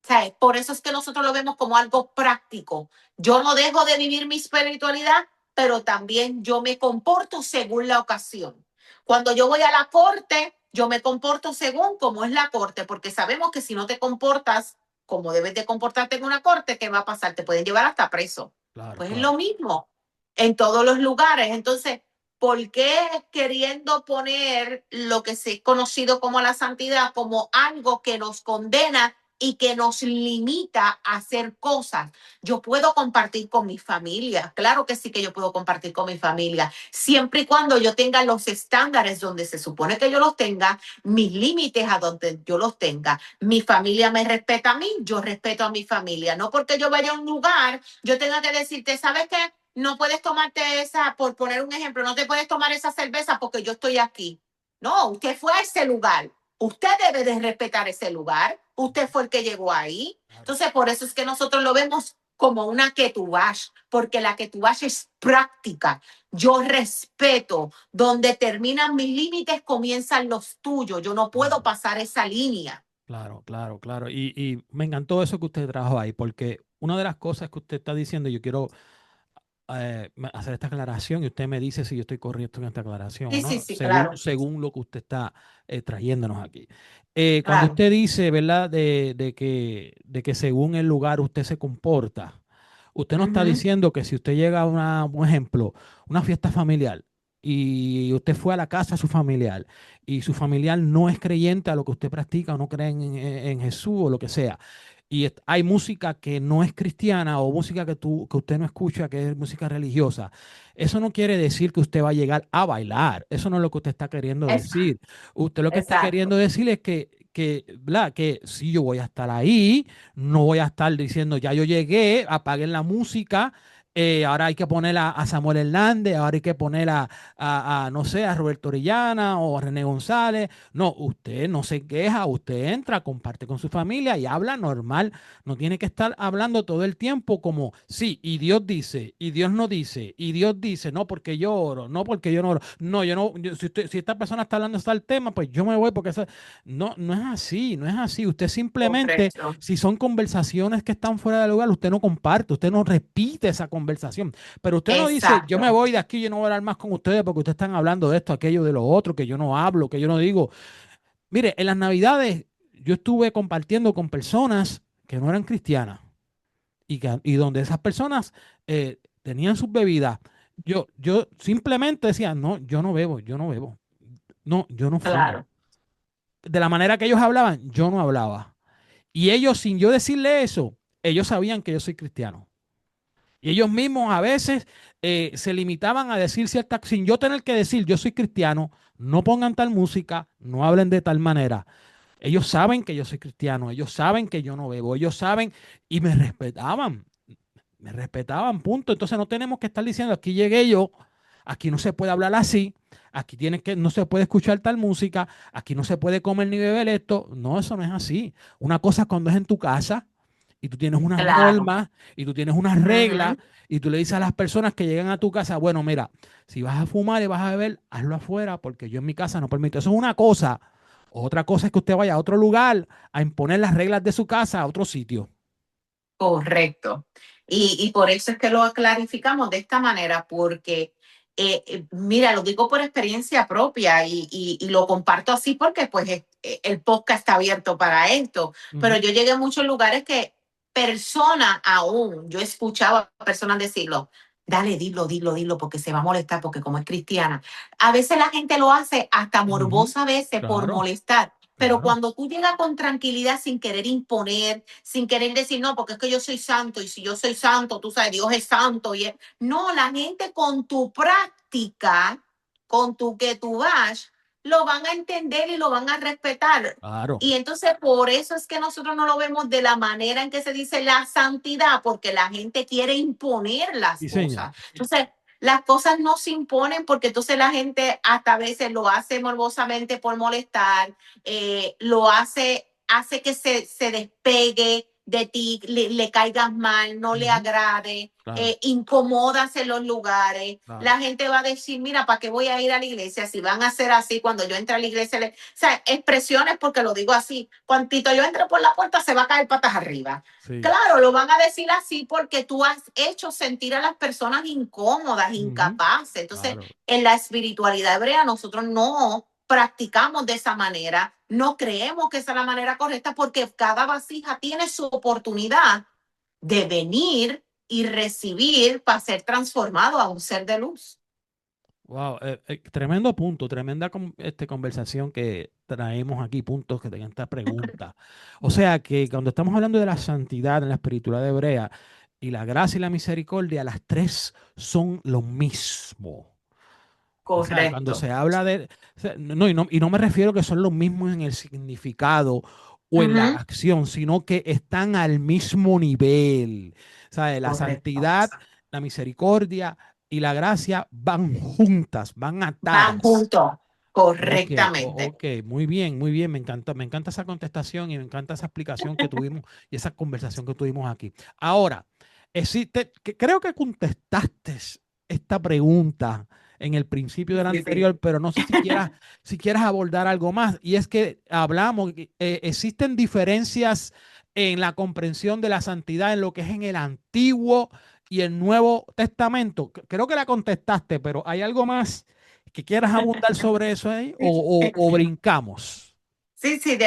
[SPEAKER 2] O sea, por eso es que nosotros lo vemos como algo práctico. Yo no dejo de vivir mi espiritualidad, pero también yo me comporto según la ocasión. Cuando yo voy a la corte, yo me comporto según cómo es la corte, porque sabemos que si no te comportas como debes de comportarte en una corte, ¿qué va a pasar? Te pueden llevar hasta preso.
[SPEAKER 1] Claro,
[SPEAKER 2] Pues es
[SPEAKER 1] claro.
[SPEAKER 2] lo mismo en todos los lugares. Entonces, ¿por qué queriendo poner lo que se ha conocido como la santidad como algo que nos condena y que nos limita a hacer cosas? Yo puedo compartir con mi familia, claro que sí que yo puedo compartir con mi familia, siempre y cuando yo tenga los estándares donde se supone que yo los tenga, mis límites a donde yo los tenga. Mi familia me respeta a mí, yo respeto a mi familia. No porque yo vaya a un lugar, yo tenga que decirte, ¿sabes qué? No puedes tomarte esa, por poner un ejemplo, no te puedes tomar esa cerveza porque yo estoy aquí. No, usted fue a ese lugar. Usted debe de respetar ese lugar. Usted fue el que llegó ahí.
[SPEAKER 1] Claro.
[SPEAKER 2] Entonces, por eso es que nosotros lo vemos como una ketubash, porque la ketubash es práctica. Yo respeto. Donde terminan mis límites, comienzan los tuyos. Yo no puedo
[SPEAKER 1] Claro.
[SPEAKER 2] pasar esa línea.
[SPEAKER 1] Claro, claro, claro. Y me encantó eso que usted trajo ahí, porque una de las cosas que usted está diciendo, yo quiero hacer esta aclaración y usted me dice si yo estoy correcto en esta aclaración o
[SPEAKER 2] Sí, sí,
[SPEAKER 1] no,
[SPEAKER 2] sí,
[SPEAKER 1] según,
[SPEAKER 2] claro,
[SPEAKER 1] según lo que usted está trayéndonos aquí. Cuando
[SPEAKER 2] claro.
[SPEAKER 1] usted dice, ¿verdad?, de que según el lugar usted se comporta, usted no está
[SPEAKER 2] Ujú.
[SPEAKER 1] diciendo que si usted llega a un ejemplo, una fiesta familiar y usted fue a la casa de su familiar y su familiar no es creyente a lo que usted practica o no cree en Jesús o lo que sea y hay música que no es cristiana o música que usted no escucha, que es música religiosa, eso no quiere decir que usted va a llegar a bailar. Eso no es lo que usted está queriendo
[SPEAKER 2] Es-
[SPEAKER 1] decir. Usted lo que está queriendo
[SPEAKER 2] exacto.
[SPEAKER 1] decir es ¿verdad? Que si yo voy a estar ahí, no voy a estar diciendo, ya yo llegué, apaguen la música. Ahora hay que poner a Samuel Hernández, ahora hay que poner no sé, a Roberto Orellana o a René González. No, usted no se queja, usted entra, comparte con su familia y habla normal. No tiene que estar hablando todo el tiempo como, sí, y Dios dice, y Dios no dice, y Dios dice, no porque yo oro, no porque yo no oro. No, yo no, si esta persona está hablando de tal tema, pues yo me voy porque eso, no, no es así, no es así. Usted simplemente,
[SPEAKER 2] Correcto.
[SPEAKER 1] si son conversaciones que están fuera de lugar, usted no comparte, usted no repite esa conversación. Pero usted no dice, yo me
[SPEAKER 2] Exacto.
[SPEAKER 1] voy de aquí, yo no voy a hablar más con ustedes porque ustedes están hablando de esto, aquello, de lo otro, que yo no hablo, que yo no digo. Mire, en las Navidades yo estuve compartiendo con personas que no eran cristianas y donde esas personas tenían sus bebidas. Yo simplemente decía, no, yo no bebo, yo no bebo, no, yo no fumo.
[SPEAKER 2] Claro.
[SPEAKER 1] De la manera que ellos hablaban, yo no hablaba. Y ellos, sin yo decirle eso, ellos sabían que yo soy cristiano. Y ellos mismos a veces se limitaban a decir ciertas, sin yo tener que decir yo soy cristiano, no pongan tal música, no hablen de tal manera. Ellos saben que yo soy cristiano, ellos saben que yo no bebo, ellos saben y me respetaban, punto. Entonces no tenemos que estar diciendo aquí llegué yo, aquí no se puede hablar así, aquí no se puede escuchar tal música, aquí no se puede comer ni beber esto. No, eso no es así. Una cosa es cuando es en tu casa y tú tienes unas
[SPEAKER 2] Claro.
[SPEAKER 1] normas y tú tienes unas reglas
[SPEAKER 2] Ujú.
[SPEAKER 1] y tú le dices a las personas que llegan a tu casa, bueno, mira, si vas a fumar y vas a beber, hazlo afuera porque yo en mi casa no permito. Eso es una cosa. Otra cosa es que usted vaya a otro lugar a imponer las reglas de su casa a otro sitio.
[SPEAKER 2] Correcto. Y por eso es que lo clarificamos de esta manera, porque, mira, lo digo por experiencia propia y lo comparto así porque pues el podcast está abierto para esto, pero
[SPEAKER 1] Ujú.
[SPEAKER 2] yo llegué a muchos lugares que personas aún, yo escuchaba a personas decirlo, dale, dilo, dilo, dilo, porque se va a molestar, porque como es cristiana. A veces la gente lo hace hasta
[SPEAKER 1] Ujú.
[SPEAKER 2] morbosa a veces por
[SPEAKER 1] Claro,
[SPEAKER 2] molestar. Pero
[SPEAKER 1] claro.
[SPEAKER 2] cuando tú llegas con tranquilidad, sin querer imponer, sin querer decir, no, porque es que yo soy santo y si yo soy santo, tú sabes, Dios es santo. No, la gente con tu práctica, con tu que tú vas, lo van a entender y lo van a respetar.
[SPEAKER 1] Claro.
[SPEAKER 2] Y entonces por eso es que nosotros no lo vemos de la manera en que se dice la santidad, porque la gente quiere imponer las
[SPEAKER 1] Sí, señor.
[SPEAKER 2] cosas. Entonces, las cosas no se imponen porque entonces la gente hasta a veces lo hace morbosamente por molestar, lo hace que se despegue de ti, le caigas mal, no le
[SPEAKER 1] Ujú.
[SPEAKER 2] agrade,
[SPEAKER 1] Claro,
[SPEAKER 2] incomodas en los lugares.
[SPEAKER 1] claro.
[SPEAKER 2] La gente va a decir, mira, ¿para qué voy a ir a la iglesia? Si van a ser así, cuando yo entre a la iglesia, o sea, expresiones porque lo digo así, cuantito yo entre por la puerta se va a caer patas arriba.
[SPEAKER 1] Sí.
[SPEAKER 2] Claro, lo van a decir así porque tú has hecho sentir a las personas incómodas,
[SPEAKER 1] Ujú.
[SPEAKER 2] incapaces. Entonces,
[SPEAKER 1] Claro.
[SPEAKER 2] en la espiritualidad hebrea nosotros no practicamos de esa manera, no creemos que esa es la manera correcta porque cada vasija tiene su oportunidad de venir y recibir para ser transformado a un ser de luz.
[SPEAKER 1] Wow, tremendo punto, tremenda conversación que traemos aquí, puntos que tengan esta pregunta. O sea que cuando estamos hablando de la santidad en la espiritualidad hebrea y la gracia y la misericordia, las tres son lo mismo. O sea, cuando
[SPEAKER 2] Correcto.
[SPEAKER 1] se habla de, o sea, no me refiero que son los mismos en el significado o en la
[SPEAKER 2] Ujú.
[SPEAKER 1] acción, sino que están al mismo nivel. O sea, la
[SPEAKER 2] Correcto.
[SPEAKER 1] santidad, la misericordia y la gracia van juntas, van
[SPEAKER 2] Van
[SPEAKER 1] atadas.
[SPEAKER 2] juntos.
[SPEAKER 1] Ok,
[SPEAKER 2] Correctamente.
[SPEAKER 1] ok, muy bien, me encanta esa contestación y me encanta esa explicación que tuvimos y esa conversación que tuvimos aquí. Ahora, creo que contestaste esta pregunta en el principio del
[SPEAKER 2] Sí, sí.
[SPEAKER 1] anterior, pero no sé si quieras abordar algo más. Y es que hablamos, existen diferencias en la comprensión de la santidad en lo que es en el Antiguo y el Nuevo Testamento. Creo que la contestaste, pero ¿hay algo más que quieras abundar sobre eso ahí o brincamos?
[SPEAKER 2] Sí, sí,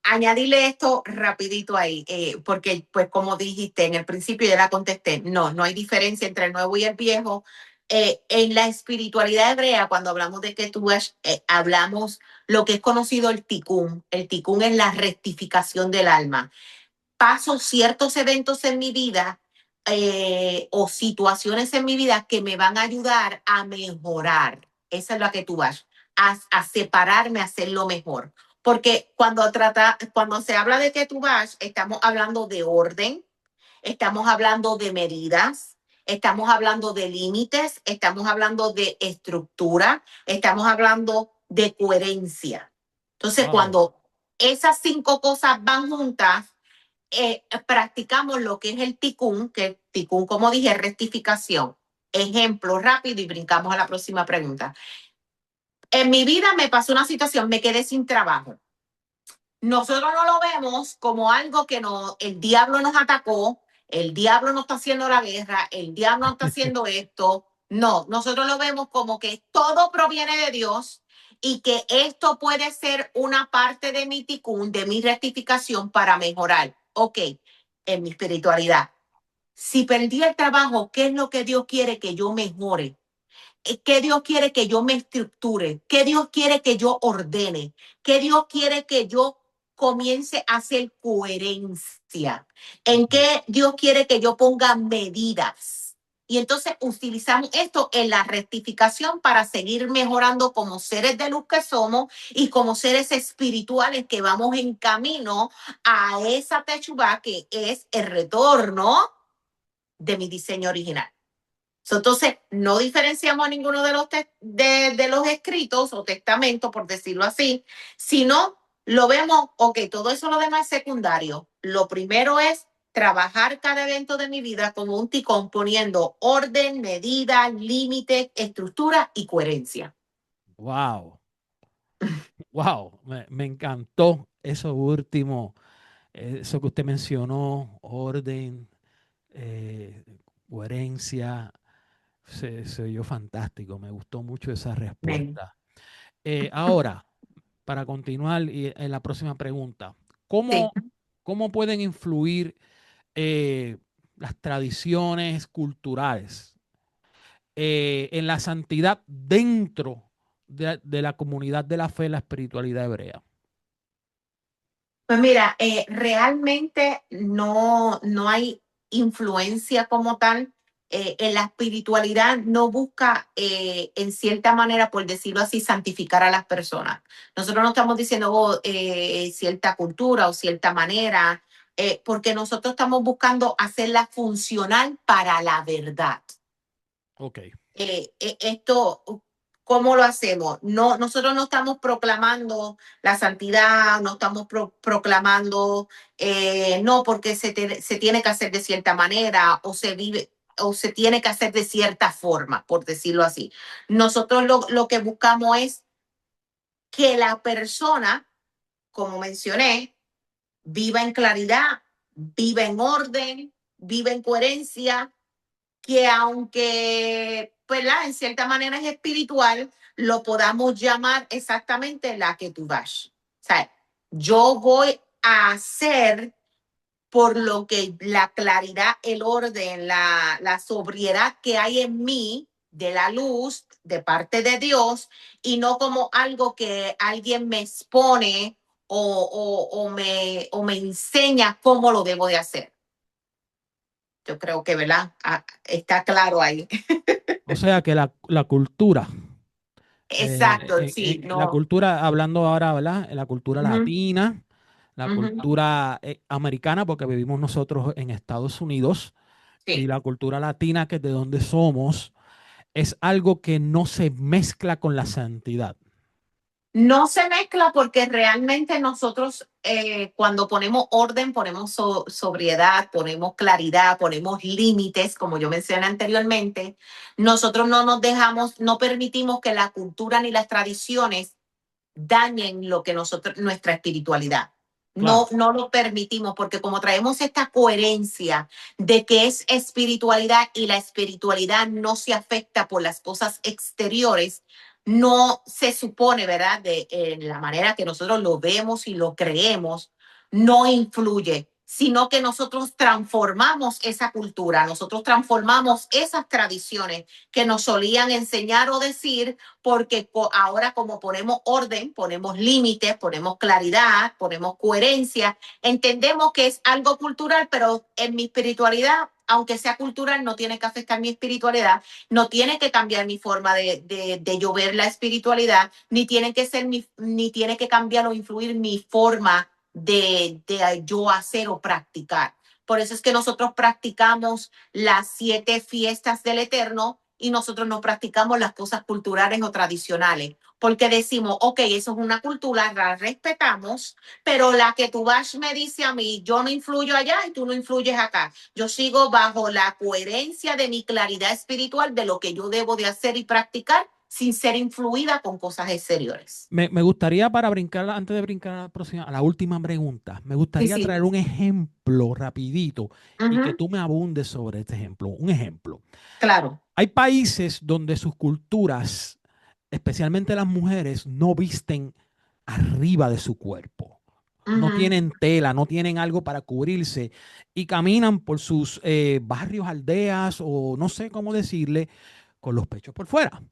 [SPEAKER 2] añadirle esto rapidito ahí, porque pues como dijiste en el principio ya la contesté, no, no hay diferencia entre el nuevo y el viejo. En la espiritualidad hebrea, cuando hablamos de Ketubash, hablamos lo que es conocido el tikkun. El tikkun es la rectificación del alma. Paso ciertos eventos en mi vida o situaciones en mi vida que me van a ayudar a mejorar. Esa es la que tú vas, a separarme, a hacerlo mejor. Porque cuando se habla de que tú vas, estamos hablando de orden, estamos hablando de medidas, estamos hablando de límites, estamos hablando de estructura, estamos hablando de coherencia. Entonces,
[SPEAKER 1] Wow.
[SPEAKER 2] cuando esas 5 cosas van juntas, practicamos lo que es el ticún, que el ticún, como dije, es rectificación. Ejemplo rápido y brincamos a la próxima pregunta. En mi vida me pasó una situación, me quedé sin trabajo. Nosotros no lo vemos como algo que no, el diablo nos atacó, el diablo nos está haciendo la guerra, el diablo nos está haciendo esto. No, nosotros lo vemos como que todo proviene de Dios y que esto puede ser una parte de mi ticún, de mi rectificación para mejorar. Ok, en mi espiritualidad. Si perdí el trabajo, ¿qué es lo que Dios quiere que yo mejore? ¿Qué Dios quiere que yo me estructure? ¿Qué Dios quiere que yo ordene? ¿Qué Dios quiere que yo comience a hacer coherencia? ¿En
[SPEAKER 1] Ok.
[SPEAKER 2] qué Dios quiere que yo ponga medidas? Y entonces utilizamos esto en la rectificación para seguir mejorando como seres de luz que somos y como seres espirituales que vamos en camino a esa techubá que es el retorno de mi diseño original. Entonces, no diferenciamos a ninguno de de los escritos o testamentos, por decirlo así, sino lo vemos, ok, todo eso lo demás es secundario. Lo primero es trabajar cada evento de mi vida como un ticón, poniendo orden, medida, límite, estructura y coherencia.
[SPEAKER 1] Wow. Wow. Me encantó eso último, eso que usted mencionó, orden, eh, coherencia. Se oyó fantástico. Me gustó mucho esa
[SPEAKER 2] Amén.
[SPEAKER 1] respuesta. Ahora, para continuar en la próxima pregunta,
[SPEAKER 2] Sí.
[SPEAKER 1] ¿cómo, cómo pueden influir eh, las tradiciones culturales en la santidad dentro de la comunidad de la fe y la espiritualidad hebrea?
[SPEAKER 2] Pues mira, realmente no hay influencia como tal. En la espiritualidad no busca, en cierta manera, por decirlo así, santificar a las personas. Nosotros no estamos diciendo cierta cultura o cierta manera, porque nosotros estamos buscando hacerla funcional para la verdad.
[SPEAKER 1] Ok.
[SPEAKER 2] Esto, ¿cómo lo hacemos? No, nosotros no estamos proclamando la santidad, no estamos proclamando, no, porque se tiene que hacer de cierta manera o se vive o se tiene que hacer de cierta forma, por decirlo así. Nosotros lo que buscamos es que la persona, como mencioné, viva en claridad, viva en orden, viva en coherencia, que aunque, ¿verdad? En cierta manera es espiritual, lo podamos llamar exactamente la que tú das. O sea, yo voy a hacer por lo que la claridad, el orden, la sobriedad que hay en mí de la luz de parte de Dios y no como algo que alguien me expone o me enseña cómo lo debo de hacer. Yo creo que, ¿verdad? Está claro ahí.
[SPEAKER 1] O sea que la cultura,
[SPEAKER 2] Exacto, sí,
[SPEAKER 1] la
[SPEAKER 2] no.
[SPEAKER 1] cultura, hablando ahora, ¿verdad? En la cultura
[SPEAKER 2] Ujú,
[SPEAKER 1] latina, la
[SPEAKER 2] ujú,
[SPEAKER 1] cultura americana, porque vivimos nosotros en Estados Unidos, y
[SPEAKER 2] sí.
[SPEAKER 1] la cultura latina, que es de donde somos, es algo que no se mezcla con la santidad.
[SPEAKER 2] No se mezcla porque realmente nosotros cuando ponemos orden, ponemos sobriedad, ponemos claridad, ponemos límites, como yo mencioné anteriormente. Nosotros no nos dejamos, no permitimos que la cultura ni las tradiciones dañen lo que nosotros, nuestra espiritualidad. No,
[SPEAKER 1] Claro,
[SPEAKER 2] no lo permitimos porque como traemos esta coherencia de que es espiritualidad y la espiritualidad no se afecta por las cosas exteriores, no se supone, ¿verdad? De la manera que nosotros lo vemos y lo creemos, no influye, sino que nosotros transformamos esa cultura, nosotros transformamos esas tradiciones que nos solían enseñar o decir, porque ahora como ponemos orden, ponemos límites, ponemos claridad, ponemos coherencia, entendemos que es algo cultural, pero en mi espiritualidad, aunque sea cultural, no tiene que afectar mi espiritualidad, no tiene que cambiar mi forma de yo ver la espiritualidad, ni tiene que ser ni tiene que cambiar o influir mi forma de yo hacer o practicar. Por eso es que nosotros practicamos las 7 fiestas del Eterno y nosotros no practicamos las cosas culturales o tradicionales, porque decimos, ok, eso es una cultura, la respetamos, pero la que tú vas me dice a mí, yo no influyo allá y tú no influyes acá. Yo sigo bajo la coherencia de mi claridad espiritual de lo que yo debo de hacer y practicar sin ser influida con cosas exteriores.
[SPEAKER 1] me gustaría para brincar, antes de brincar a la próxima, a la última pregunta, me
[SPEAKER 2] Sí,
[SPEAKER 1] gustaría
[SPEAKER 2] sí.
[SPEAKER 1] traer un ejemplo rapidito y que
[SPEAKER 2] Ujú,
[SPEAKER 1] tú me abundes sobre este ejemplo. Un ejemplo.
[SPEAKER 2] claro.
[SPEAKER 1] Hay países donde sus culturas, especialmente las mujeres, no visten arriba de su cuerpo. No
[SPEAKER 2] Ujú,
[SPEAKER 1] tienen tela, no tienen algo para cubrirse y caminan por sus barrios, aldeas o no sé cómo decirle, con los pechos por fuera.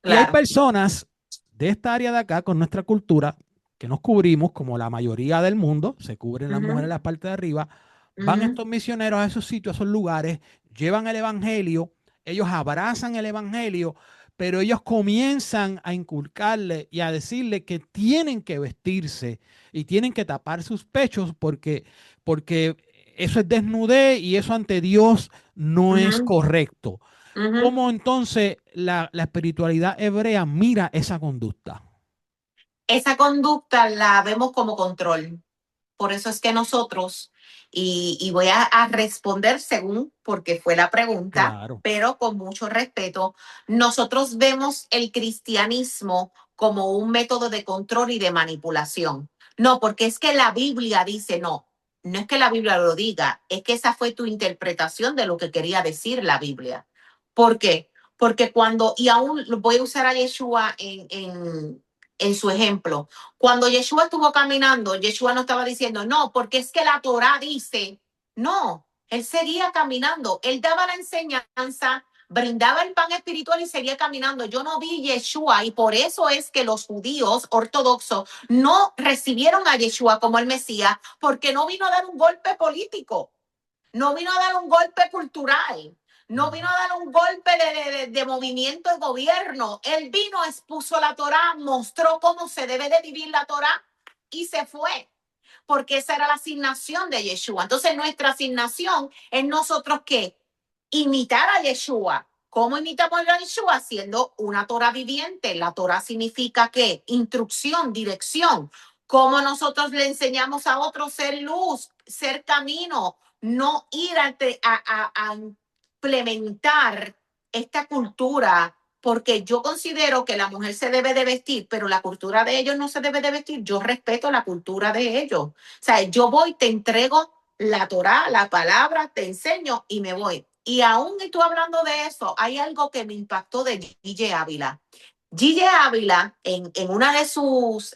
[SPEAKER 1] Y hay
[SPEAKER 2] claro.
[SPEAKER 1] personas de esta área de acá, con nuestra cultura, que nos cubrimos, como la mayoría del mundo, se cubren las mujeres en
[SPEAKER 2] Ujú,
[SPEAKER 1] la parte de arriba, van
[SPEAKER 2] ujú,
[SPEAKER 1] estos misioneros a esos sitios, a esos lugares, llevan el evangelio, ellos abrazan el evangelio, pero ellos comienzan a inculcarle y a decirle que tienen que vestirse y tienen que tapar sus pechos porque eso es desnudez y eso ante Dios no es
[SPEAKER 2] ujú,
[SPEAKER 1] correcto.
[SPEAKER 2] ujú.
[SPEAKER 1] ¿Cómo entonces la espiritualidad hebrea mira esa conducta?
[SPEAKER 2] Esa conducta la vemos como control. Por eso es que nosotros, y voy a responder según, porque fue la pregunta,
[SPEAKER 1] Claro.
[SPEAKER 2] pero con mucho respeto, nosotros vemos el cristianismo como un método de control y de manipulación. No, porque es que la Biblia dice no. No es que la Biblia lo diga, es que esa fue tu interpretación de lo que quería decir la Biblia. ¿Por qué? Porque cuando, y aún voy a usar a Yeshua en su ejemplo, cuando Yeshua estuvo caminando, Yeshua no estaba diciendo, no, porque es que la Torah dice, no, él seguía caminando, él daba la enseñanza, brindaba el pan espiritual y seguía caminando. Yo no vi Yeshua y por eso es que los judíos ortodoxos no recibieron a Yeshua como el Mesías, porque no vino a dar un golpe político, no vino a dar un golpe cultural, no vino a dar un golpe de movimiento de gobierno. Él vino, expuso la Torá, mostró cómo se debe de vivir la Torá y se fue. Porque esa era la asignación de Yeshua. Entonces, nuestra asignación es nosotros que imitar a Yeshua. ¿Cómo imitamos a Yeshua? Siendo una Torah viviente. La Torah significa ¿qué? Instrucción, dirección. ¿Cómo nosotros le enseñamos a otros ser luz, ser camino, no ir a implementar esta cultura? Porque yo considero que la mujer se debe de vestir, pero la cultura de ellos no se debe de vestir. Yo respeto la cultura de ellos. O sea, yo voy, te entrego la Torá, la palabra, te enseño y me voy. Y aún tú hablando de eso, hay algo que me impactó de Gille Ávila. Gille Ávila, en una de sus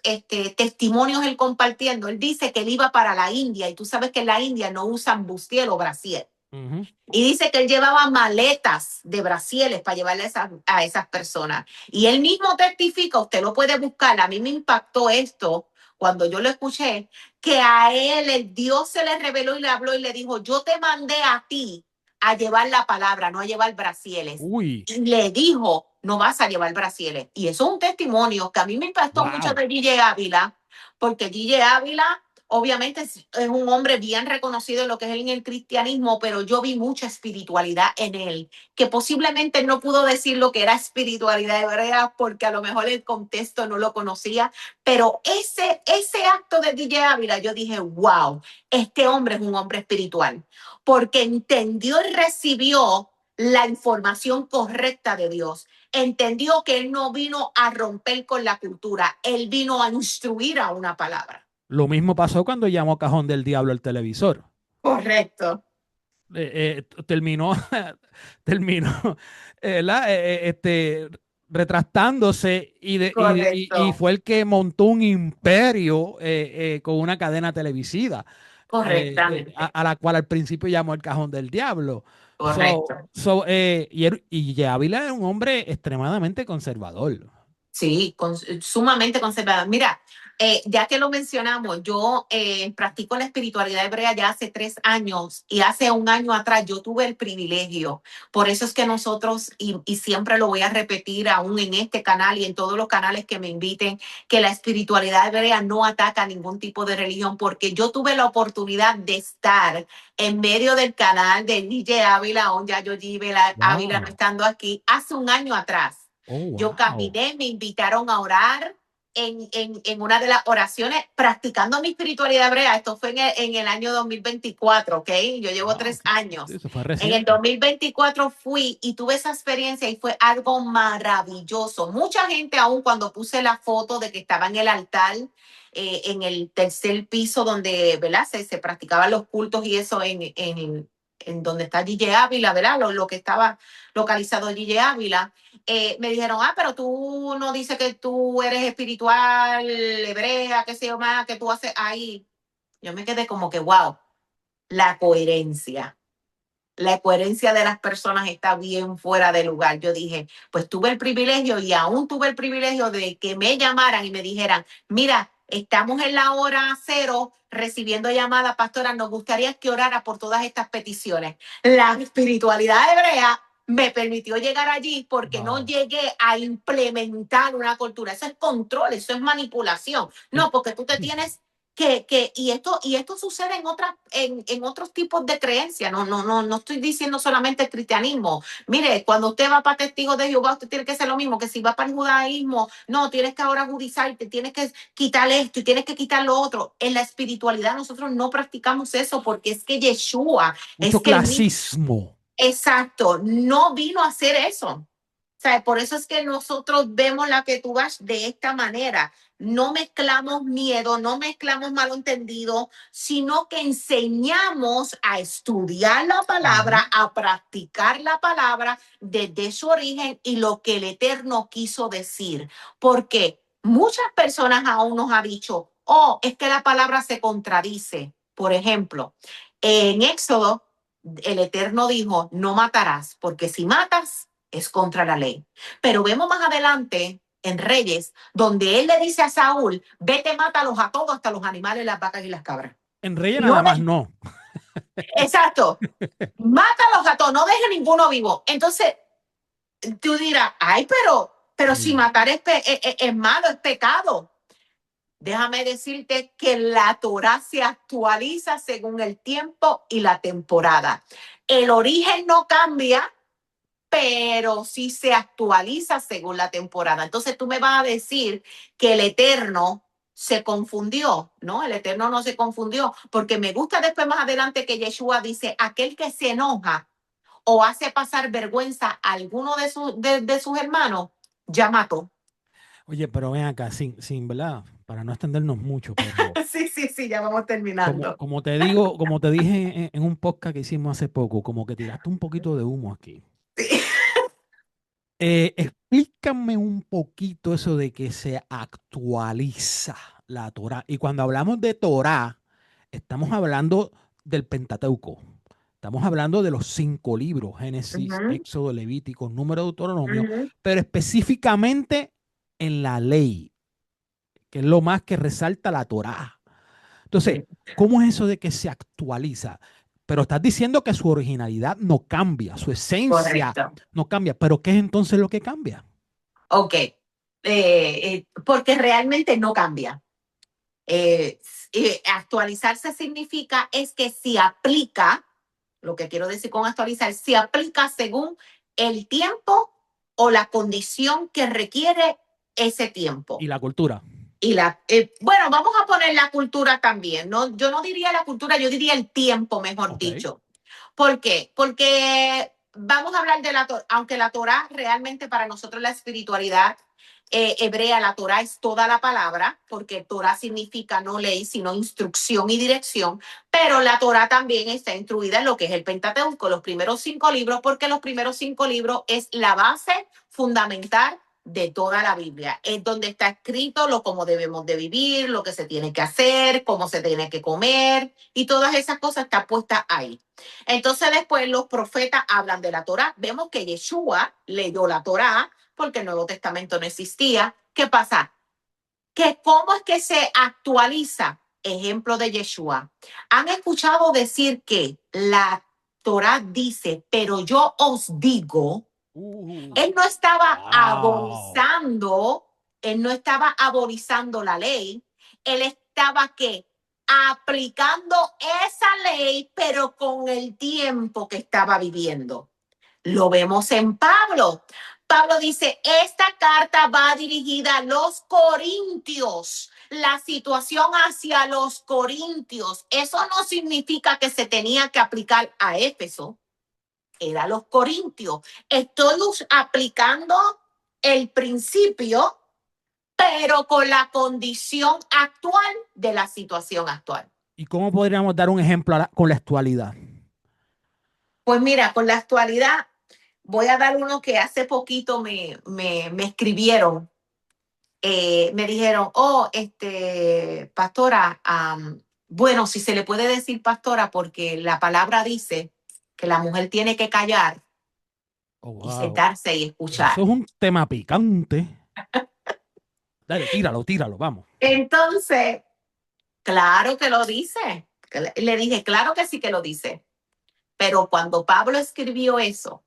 [SPEAKER 2] testimonios, él compartiendo, él dice que él iba para la India y tú sabes que en la India no usan bustier o brasier.
[SPEAKER 1] Ujú.
[SPEAKER 2] Y dice que él llevaba maletas de brasieles para llevarle a esas personas. Y él mismo testifica, usted lo puede buscar, a mí me impactó esto cuando yo lo escuché, que a él el Dios se le reveló y le habló y le dijo, yo te mandé a ti a llevar la palabra, no a llevar brasieles.
[SPEAKER 1] Uy,
[SPEAKER 2] Y le dijo, no vas a llevar brasieles. Y eso es un testimonio que a mí me impactó mucho
[SPEAKER 1] wow.
[SPEAKER 2] de Gille Ávila, porque Gille Ávila obviamente es un hombre bien reconocido en lo que es en el cristianismo, pero yo vi mucha espiritualidad en él, que posiblemente no pudo decir lo que era espiritualidad hebrea porque a lo mejor el contexto no lo conocía, pero ese acto de DJ Ávila, yo dije, wow, este hombre es un hombre espiritual, porque entendió y recibió la información correcta de Dios. Entendió que él no vino a romper con la cultura, él vino a instruir a una palabra.
[SPEAKER 1] Lo mismo pasó cuando llamó Cajón del Diablo el televisor.
[SPEAKER 2] Correcto,
[SPEAKER 1] Terminó, terminó retractándose y
[SPEAKER 2] correcto,
[SPEAKER 1] fue el que montó un imperio con una cadena televisiva
[SPEAKER 2] correctamente,
[SPEAKER 1] a la cual al principio llamó el Cajón del Diablo.
[SPEAKER 2] correcto.
[SPEAKER 1] Y Ávila era un hombre extremadamente conservador.
[SPEAKER 2] Sí, sumamente conservador. Mira, ya que lo mencionamos, yo practico la espiritualidad hebrea ya hace 3 años y hace un año atrás yo tuve el privilegio. Por eso es que nosotros, y siempre lo voy a repetir aún en este canal y en todos los canales que me inviten, que la espiritualidad hebrea no ataca a ningún tipo de religión, porque yo tuve la oportunidad de estar en medio del canal de DJ Ávila, aún ya yo Ávila no
[SPEAKER 1] Wow.
[SPEAKER 2] estando aquí, hace un año atrás.
[SPEAKER 1] Oh,
[SPEAKER 2] Yo
[SPEAKER 1] wow.
[SPEAKER 2] caminé, me invitaron a orar en una de las oraciones, practicando mi espiritualidad hebrea. Esto fue en el año 2024, ¿ok? Yo llevo
[SPEAKER 1] Wow.
[SPEAKER 2] 3 años.
[SPEAKER 1] Eso fue
[SPEAKER 2] En el
[SPEAKER 1] reciente.
[SPEAKER 2] 2024 fui y tuve esa experiencia y fue algo maravilloso. Mucha gente, aún cuando puse la foto de que estaba en el altar, en el tercer piso donde, ¿verdad? Se practicaban los cultos y eso en donde está Gille Ávila, ¿verdad? Lo que estaba localizado Gille Ávila. Me dijeron, pero tú no dices que tú eres espiritual, hebrea, qué sé yo más, que tú haces ahí. Yo me quedé como que, wow, la coherencia. La coherencia de las personas está bien fuera de lugar. Yo dije, pues tuve el privilegio y aún tuve el privilegio de que me llamaran y me dijeran, mira, estamos en la hora cero recibiendo llamadas, pastora, nos gustaría que orara por todas estas peticiones. La espiritualidad hebrea me permitió llegar allí porque no
[SPEAKER 1] Wow.
[SPEAKER 2] llegué a implementar una cultura. Eso es control, eso es manipulación.
[SPEAKER 1] En-
[SPEAKER 2] No, porque tú te tienes y esto sucede en otros tipos de creencias. No estoy diciendo solamente el cristianismo. Mire, cuando usted va para testigos de Jehová, usted tiene que hacer lo mismo que si va para el judaísmo. No, tienes que ahora judizarte, tienes que quitar esto y tienes que quitar lo otro. En la espiritualidad nosotros no practicamos eso porque es que Yeshua,
[SPEAKER 1] Mucho
[SPEAKER 2] es que el mismo,
[SPEAKER 1] clasismo.
[SPEAKER 2] exacto, no vino a hacer eso. O sea, por eso es que nosotros vemos la que tú vas de esta manera. No mezclamos miedo, no mezclamos malentendido, sino que enseñamos a estudiar la palabra,
[SPEAKER 1] Ujú.
[SPEAKER 2] a practicar la palabra desde su origen y lo que el Eterno quiso decir. Porque muchas personas aún nos han dicho, es que la palabra se contradice. Por ejemplo, en Éxodo, el Eterno dijo, no matarás, porque si matas, es contra la ley. Pero vemos más adelante en Reyes, donde él le dice a Saúl, vete, mátalos a todos, hasta los animales, las vacas y las cabras.
[SPEAKER 1] En Reyes
[SPEAKER 2] Y no
[SPEAKER 1] nada más no.
[SPEAKER 2] exacto, mátalos a todos, no deje ninguno vivo. Entonces, tú dirás, pero si
[SPEAKER 1] Sí.
[SPEAKER 2] matar es malo, es pecado. Déjame decirte que la Torah se actualiza según el tiempo y la temporada. El origen no cambia, pero sí se actualiza según la temporada. Entonces tú me vas a decir que el Eterno se confundió, ¿no? El Eterno no se confundió, porque me gusta después más adelante que Yeshua dice, aquel que se enoja o hace pasar vergüenza a alguno de sus hermanos, ya mató.
[SPEAKER 1] Oye, pero ven acá, ¿verdad? Para no extendernos mucho, pero
[SPEAKER 2] Sí, sí, sí, ya vamos
[SPEAKER 1] como,
[SPEAKER 2] terminando.
[SPEAKER 1] como te digo, como te dije en un podcast que hicimos hace poco, como que tiraste un poquito de humo aquí.
[SPEAKER 2] Sí.
[SPEAKER 1] Explícame un poquito eso de que se actualiza la Torá. Y cuando hablamos de Torá, estamos hablando del Pentateuco. Estamos hablando de los 5 libros, Génesis,
[SPEAKER 2] Ujú,
[SPEAKER 1] Éxodo, Levítico, Número, Deuteronomio,
[SPEAKER 2] ujú.
[SPEAKER 1] pero específicamente en la ley, que es lo más que resalta la Torá. Entonces,
[SPEAKER 2] Sí,
[SPEAKER 1] ¿cómo es eso de que se actualiza? Pero estás diciendo que su originalidad no cambia, su esencia
[SPEAKER 2] correcto.
[SPEAKER 1] no cambia, pero ¿qué es entonces lo que cambia?
[SPEAKER 2] Ok. Porque realmente no cambia. Actualizarse significa es que se aplica, lo que quiero decir con actualizar, se aplica según el tiempo o la condición que requiere ese
[SPEAKER 1] Y
[SPEAKER 2] tiempo.
[SPEAKER 1] la cultura.
[SPEAKER 2] Bueno, vamos a poner la cultura también, ¿no? Yo no diría la cultura, yo diría el tiempo, mejor
[SPEAKER 1] Ok.
[SPEAKER 2] dicho. ¿Por qué? Porque vamos a hablar de aunque la Torah realmente para nosotros la espiritualidad hebrea, la Torá es toda la palabra, porque Torá significa no ley, sino instrucción y dirección, pero la Torá también está instruida en lo que es el Pentateuco, los primeros 5 libros, porque los primeros 5 libros es la base fundamental de toda la Biblia. Es donde está escrito lo cómo debemos de vivir, lo que se tiene que hacer, cómo se tiene que comer, y todas esas cosas están puestas ahí. Entonces después los profetas hablan de la Torá. Vemos que Yeshua leyó la Torá porque el Nuevo Testamento no existía. ¿Qué pasa? Que cómo es que se actualiza. Ejemplo de Yeshua. Han escuchado decir que la Torá dice, pero yo os digo, él no estaba
[SPEAKER 1] Wow.
[SPEAKER 2] abolizando, él no estaba abolizando la ley, él estaba que aplicando esa ley, pero con el tiempo que estaba viviendo. Lo vemos en Pablo. Pablo dice, esta carta va dirigida a los corintios. La situación hacia los corintios, eso no significa que se tenía que aplicar a Éfeso, era a los corintios. Estoy aplicando el principio, pero con la condición actual de la situación actual.
[SPEAKER 1] ¿Y cómo podríamos dar un ejemplo con la actualidad?
[SPEAKER 2] Pues mira, con la actualidad, voy a dar uno que hace poquito me escribieron. Me dijeron, oh, pastora, bueno, si se le puede decir pastora, porque la palabra dice que la mujer tiene que callar
[SPEAKER 1] Oh,
[SPEAKER 2] y
[SPEAKER 1] wow.
[SPEAKER 2] sentarse y
[SPEAKER 1] Eso
[SPEAKER 2] escuchar.
[SPEAKER 1] es un tema picante. Dale, tíralo, tíralo, vamos.
[SPEAKER 2] Entonces, claro que lo dice. Le dije, claro que sí que lo dice. Pero cuando Pablo escribió eso,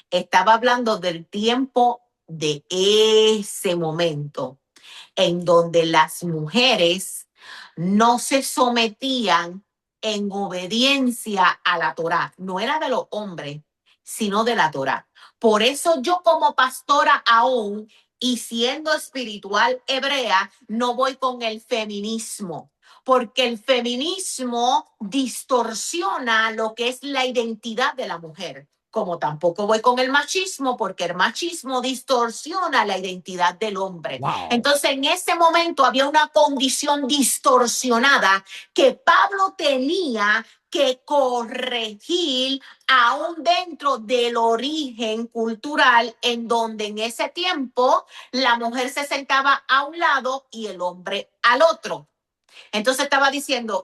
[SPEAKER 2] estaba hablando del tiempo de ese momento en donde las mujeres no se sometían en obediencia a la Torá. No era de los hombres, sino de la Torá. Por eso yo como pastora aún y siendo espiritual hebrea, no voy con el feminismo, porque el feminismo distorsiona lo que es la identidad de la mujer. Como tampoco voy con el machismo, porque el machismo distorsiona la identidad del hombre.
[SPEAKER 1] Wow.
[SPEAKER 2] Entonces, en ese momento había una condición distorsionada que Pablo tenía que corregir aún dentro del origen cultural en donde en ese tiempo la mujer se sentaba a un lado y el hombre al otro. Entonces estaba diciendo,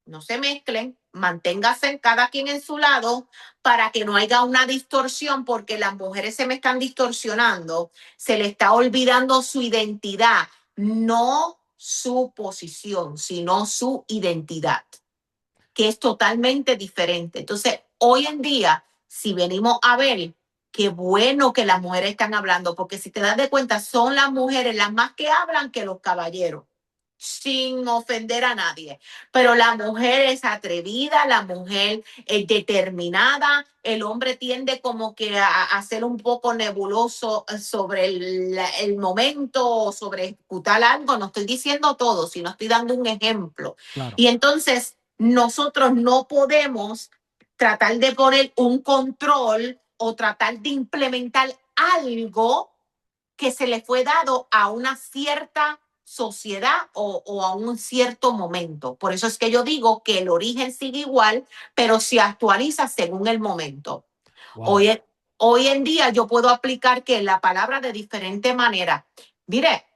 [SPEAKER 2] no se mezclen, manténgase cada quien en su lado para que no haya una distorsión, porque las mujeres se me están distorsionando, se le está olvidando su identidad, no su posición, sino su identidad, que es totalmente diferente. Entonces, hoy en día, si venimos a ver, qué bueno que las mujeres están hablando, porque si te das de cuenta, son las mujeres las más que hablan que los caballeros, sin ofender a nadie. Pero la mujer es atrevida, la mujer es determinada, el hombre tiende como que a ser un poco nebuloso sobre el momento, sobre ejecutar algo. No estoy diciendo todo, sino estoy dando un ejemplo.
[SPEAKER 1] Claro.
[SPEAKER 2] Y entonces nosotros no podemos tratar de poner un control o tratar de implementar algo que se le fue dado a una cierta sociedad o a un cierto momento. Por eso es que yo digo que el origen sigue igual, pero se actualiza según el momento.
[SPEAKER 1] Wow.
[SPEAKER 2] Hoy, hoy en día yo puedo aplicar que la palabra de diferente manera. Mire,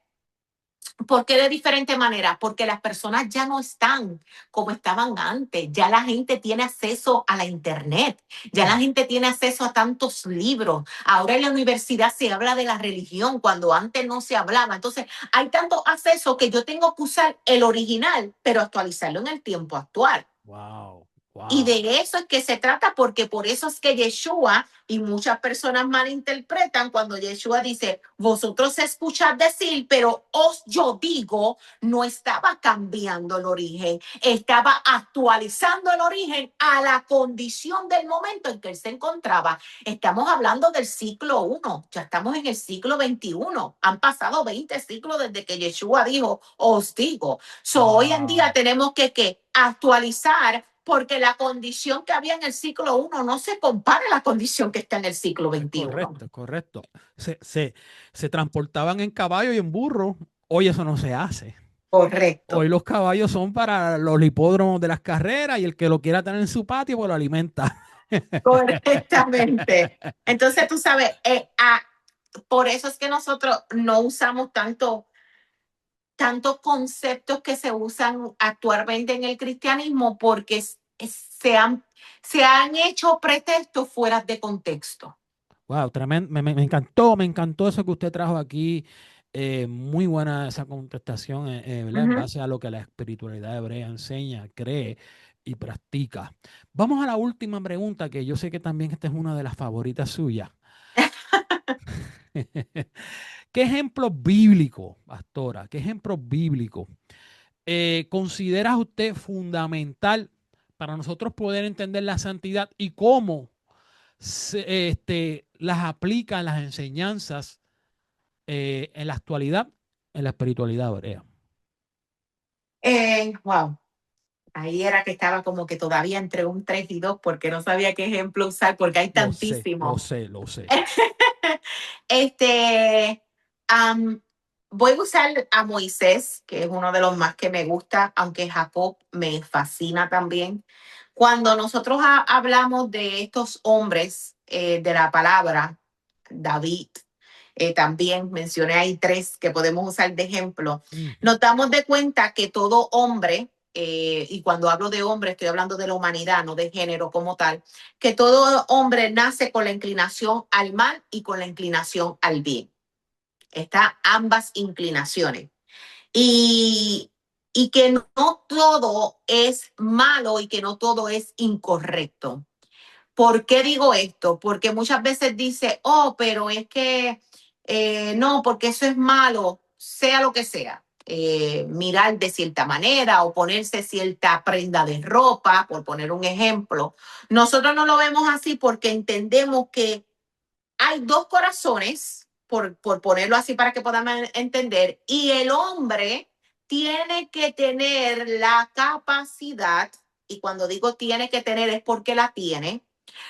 [SPEAKER 2] ¿por qué de diferente manera? Porque las personas ya no están como estaban antes. Ya la gente tiene acceso a la internet. Ya la gente tiene acceso a tantos libros. Ahora en la universidad se habla de la religión cuando antes no se hablaba. Entonces hay tanto acceso que yo tengo que usar el original, pero actualizarlo en el tiempo actual.
[SPEAKER 1] Wow.
[SPEAKER 2] Y
[SPEAKER 1] Wow.
[SPEAKER 2] de eso es que se trata, porque por eso es que Yeshua y muchas personas malinterpretan cuando Yeshua dice, vosotros escuchad decir, pero os yo digo, no estaba cambiando el origen, estaba actualizando el origen a la condición del momento en que él se encontraba. Estamos hablando del siglo I, ya estamos en el siglo XXI, han pasado 20 siglos desde que Yeshua dijo, os digo. So, hoy en día
[SPEAKER 1] Wow.
[SPEAKER 2] tenemos que actualizar porque la condición que había en el siglo I no se compara a la condición que está en el siglo
[SPEAKER 1] Es
[SPEAKER 2] XXI.
[SPEAKER 1] correcto, es correcto. Se transportaban en caballo y en burro. Hoy eso no se hace. Hoy
[SPEAKER 2] Correcto,
[SPEAKER 1] los caballos son para los hipódromos de las carreras y el que lo quiera tener en su patio, pues lo alimenta.
[SPEAKER 2] correctamente. Entonces, tú sabes, por eso es que nosotros no usamos tantos conceptos que se usan actualmente en el cristianismo porque se han hecho pretextos fuera de contexto.
[SPEAKER 1] Wow, tremendo. Me encantó eso que usted trajo aquí. Muy buena esa contestación, ¿verdad? En
[SPEAKER 2] Ujú.
[SPEAKER 1] base a lo que la espiritualidad hebrea enseña, cree y practica. Vamos a la última pregunta, que yo sé que también esta es una de las favoritas suyas. ¿Qué ejemplo bíblico, pastora, qué ejemplo bíblico considera usted fundamental para nosotros poder entender la santidad y cómo las aplica en las enseñanzas en la actualidad, en la espiritualidad hebrea?
[SPEAKER 2] Wow, ahí era que estaba como que todavía entre un 3 y 2 porque no sabía qué ejemplo usar porque hay
[SPEAKER 1] Lo sé, lo
[SPEAKER 2] tantísimos.
[SPEAKER 1] sé, lo sé.
[SPEAKER 2] Este, am, voy a usar a Moisés, que es uno de los más que me gusta, aunque Jacob me fascina también. Cuando nosotros hablamos de estos hombres de la palabra, David, también mencioné ahí 3 que podemos usar de ejemplo,
[SPEAKER 1] Ujú.
[SPEAKER 2] nos damos de cuenta que todo hombre, y cuando hablo de hombre estoy hablando de la humanidad, no de género como tal, que todo hombre nace con la inclinación al mal y con la inclinación al bien. Está ambas inclinaciones. Y, y que no todo es malo y que no todo es incorrecto. ¿Por qué digo esto? Porque muchas veces dice, oh, pero es que no, porque eso es malo, sea lo que sea. Mirar de cierta manera o ponerse cierta prenda de ropa, por poner un ejemplo. Nosotros no lo vemos así porque entendemos que hay dos corazones, por ponerlo así para que podamos entender, y el hombre tiene que tener la capacidad, y cuando digo tiene que tener es porque la tiene,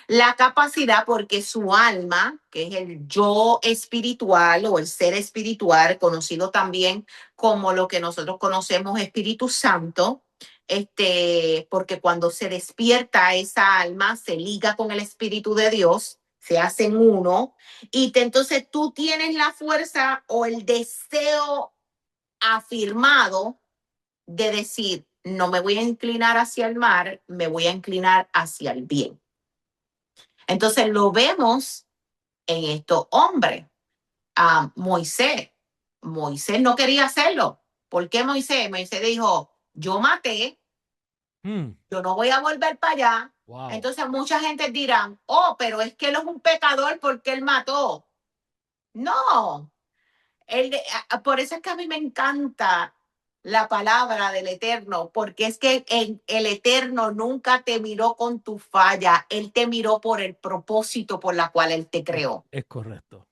[SPEAKER 2] la capacidad porque su alma, que es el yo espiritual o el ser espiritual, conocido también como lo que nosotros conocemos Espíritu Santo, porque cuando se despierta esa alma, se liga con el Espíritu de Dios, se hacen uno, y entonces tú tienes la fuerza o el deseo afirmado de decir, no me voy a inclinar hacia el mal, me voy a inclinar hacia el bien. Entonces lo vemos en estos hombres. Moisés. Moisés no quería hacerlo. ¿Por qué Moisés? Moisés dijo, yo maté,
[SPEAKER 1] Mm,
[SPEAKER 2] yo no voy a volver para allá.
[SPEAKER 1] wow.
[SPEAKER 2] Entonces mucha gente dirá, oh, pero es que él es un pecador porque él mató. No, por eso es que a mí me encanta la palabra del Eterno, porque es que el Eterno nunca te miró con tu falla, Él te miró por el propósito por la cual Él te creó.
[SPEAKER 1] Es correcto.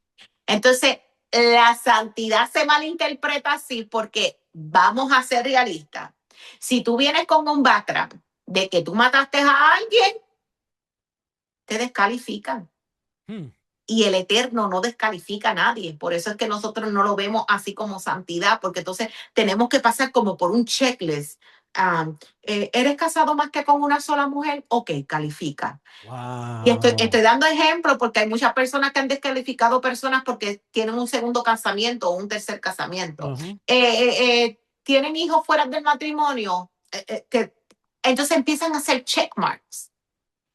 [SPEAKER 2] Entonces, la santidad se malinterpreta así porque vamos a ser realistas. Si tú vienes con un background de que tú mataste a alguien, te descalifican.
[SPEAKER 1] Mm,
[SPEAKER 2] Y el Eterno no descalifica a nadie. Por eso es que nosotros no lo vemos así como santidad, porque entonces tenemos que pasar como por un checklist. ¿Eres casado más que con una sola mujer? Ok, califica. Y estoy
[SPEAKER 1] wow.
[SPEAKER 2] dando ejemplos porque hay muchas personas que han descalificado personas porque tienen un segundo casamiento o un tercer casamiento.
[SPEAKER 1] Ujú.
[SPEAKER 2] Tienen hijos fuera del matrimonio. Entonces empiezan a hacer check marks.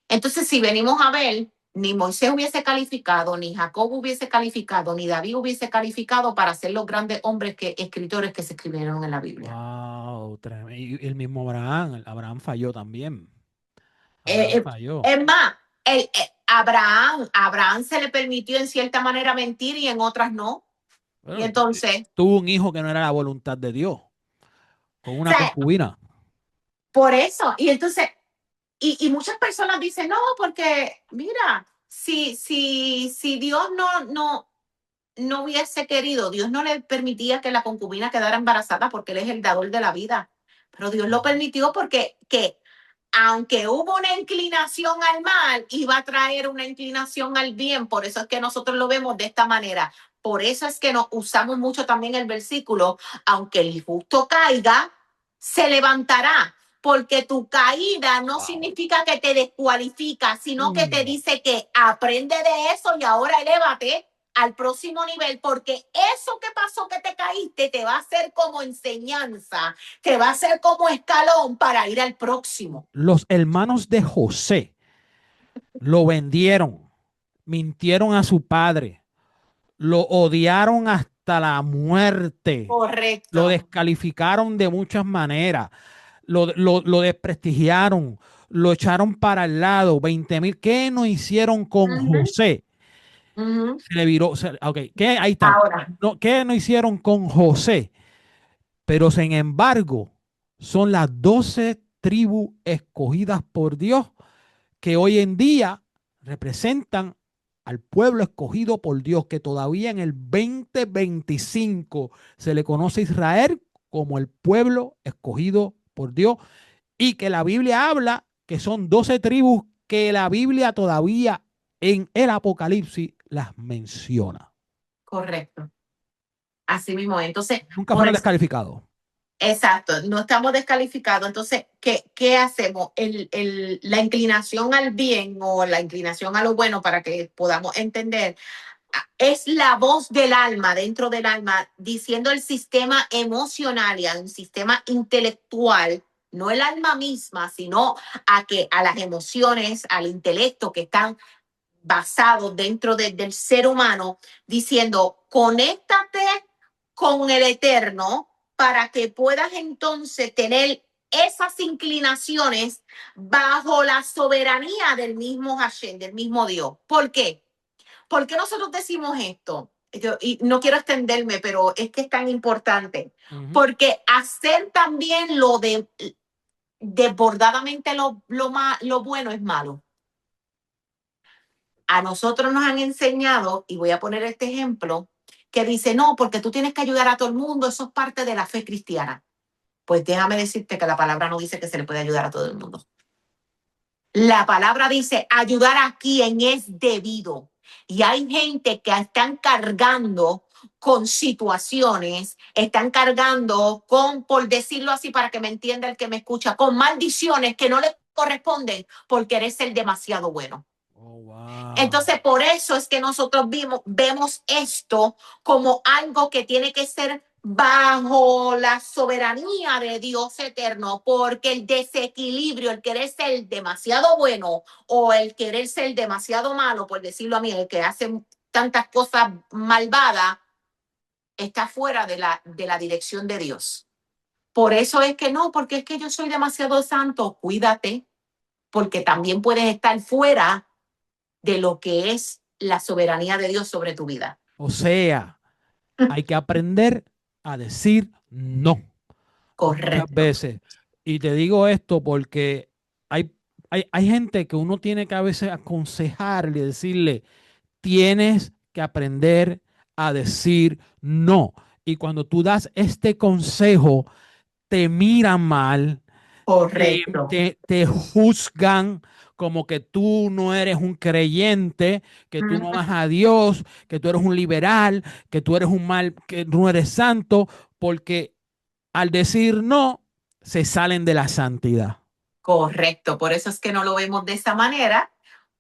[SPEAKER 2] Entonces, si venimos a ver, ni Moisés hubiese calificado, ni Jacob hubiese calificado, ni David hubiese calificado para ser los grandes hombres escritores que se escribieron en la Biblia.
[SPEAKER 1] Wow, y el mismo Abraham, Abraham falló también.
[SPEAKER 2] Eh,
[SPEAKER 1] Abraham
[SPEAKER 2] eh,
[SPEAKER 1] falló.
[SPEAKER 2] es más, Abraham se le permitió en cierta manera mentir y en otras no. Y
[SPEAKER 1] Bueno,
[SPEAKER 2] entonces,
[SPEAKER 1] tuvo un hijo que no era la voluntad de Dios, con
[SPEAKER 2] o
[SPEAKER 1] una
[SPEAKER 2] sea,
[SPEAKER 1] concubina.
[SPEAKER 2] por eso, y entonces, y muchas personas dicen, no, porque mira, si Dios no hubiese querido, Dios no le permitía que la concubina quedara embarazada porque Él es el dador de la vida. Pero Dios lo permitió porque, ¿qué? aunque hubo una inclinación al mal, iba a traer una inclinación al bien. Por eso es que nosotros lo vemos de esta manera. Por eso es que nos usamos mucho también el versículo, aunque el justo caiga, se levantará. Porque tu caída no
[SPEAKER 1] Wow.
[SPEAKER 2] significa que te descualifica, sino que te dice que aprende de eso y ahora elévate al próximo nivel, porque eso que pasó que te caíste te va a hacer como enseñanza, te va a hacer como escalón para ir al próximo.
[SPEAKER 1] Los hermanos de José lo vendieron, mintieron a su padre, lo odiaron hasta la muerte, lo
[SPEAKER 2] Correcto.
[SPEAKER 1] descalificaron de muchas maneras, lo desprestigiaron, lo echaron para el lado, 20,000. ¿Qué no hicieron con
[SPEAKER 2] Uh -huh,
[SPEAKER 1] José?
[SPEAKER 2] uh -huh.
[SPEAKER 1] Se le viró, ok, ¿qué? Ahí está.
[SPEAKER 2] Ahora,
[SPEAKER 1] No, ¿qué no hicieron con José? Pero sin embargo, son las 12 tribus escogidas por Dios que hoy en día representan al pueblo escogido por Dios, que todavía en el 2025 se le conoce a Israel como el pueblo escogido por Dios, y que la Biblia habla que son 12 tribus que la Biblia todavía en el Apocalipsis las menciona.
[SPEAKER 2] correcto. Así mismo. Entonces,
[SPEAKER 1] Nunca
[SPEAKER 2] por
[SPEAKER 1] fueron
[SPEAKER 2] eso,
[SPEAKER 1] descalificados.
[SPEAKER 2] exacto, no estamos descalificados. Entonces, ¿qué hacemos? La inclinación al bien o la inclinación a lo bueno, para que podamos entender, es la voz del alma, dentro del alma, diciendo el sistema emocional y al sistema intelectual, no el alma misma, sino a las emociones, al intelecto que están basados dentro del ser humano, diciendo, conéctate con el eterno para que puedas entonces tener esas inclinaciones bajo la soberanía del mismo Hashem, del mismo Dios. ¿Por qué? ¿Por qué nosotros decimos esto? Y no quiero extenderme, pero es que es tan importante.
[SPEAKER 1] Uh -huh.
[SPEAKER 2] Porque hacer también lo de desbordadamente lo bueno es malo. A nosotros nos han enseñado, y voy a poner este ejemplo, que dice, no, porque tú tienes que ayudar a todo el mundo, eso es parte de la fe cristiana. Pues déjame decirte que la palabra no dice que se le puede ayudar a todo el mundo. La palabra dice ayudar a quien es debido. Y hay gente que están cargando con situaciones, están cargando con, por decirlo así, para que me entienda el que me escucha, con maldiciones que no le corresponden por querer ser demasiado bueno.
[SPEAKER 1] Oh, wow.
[SPEAKER 2] Entonces, por eso es que nosotros vemos esto como algo que tiene que ser bajo la soberanía de Dios eterno, porque el desequilibrio, el querer ser demasiado bueno o el querer ser demasiado malo, por decirlo a mí, el que hace tantas cosas malvadas, está fuera de la dirección de Dios. Por eso es que no, porque es que yo soy demasiado santo, cuídate, porque también puedes estar fuera de lo que es la soberanía de Dios sobre tu vida.
[SPEAKER 1] O sea, hay que aprender a decir no muchas
[SPEAKER 2] Correcto.
[SPEAKER 1] veces. Y te digo esto porque hay, hay gente que uno tiene que a veces aconsejarle y decirle, tienes que aprender a decir no. Y cuando tú das este consejo, te miran mal,
[SPEAKER 2] Correcto.
[SPEAKER 1] te juzgan como que tú no eres un creyente, que tú no vas a Dios, que tú eres un liberal, que tú eres un mal, que no eres santo, porque al decir no, se salen de la santidad.
[SPEAKER 2] Correcto. Por eso es que no lo vemos de esa manera,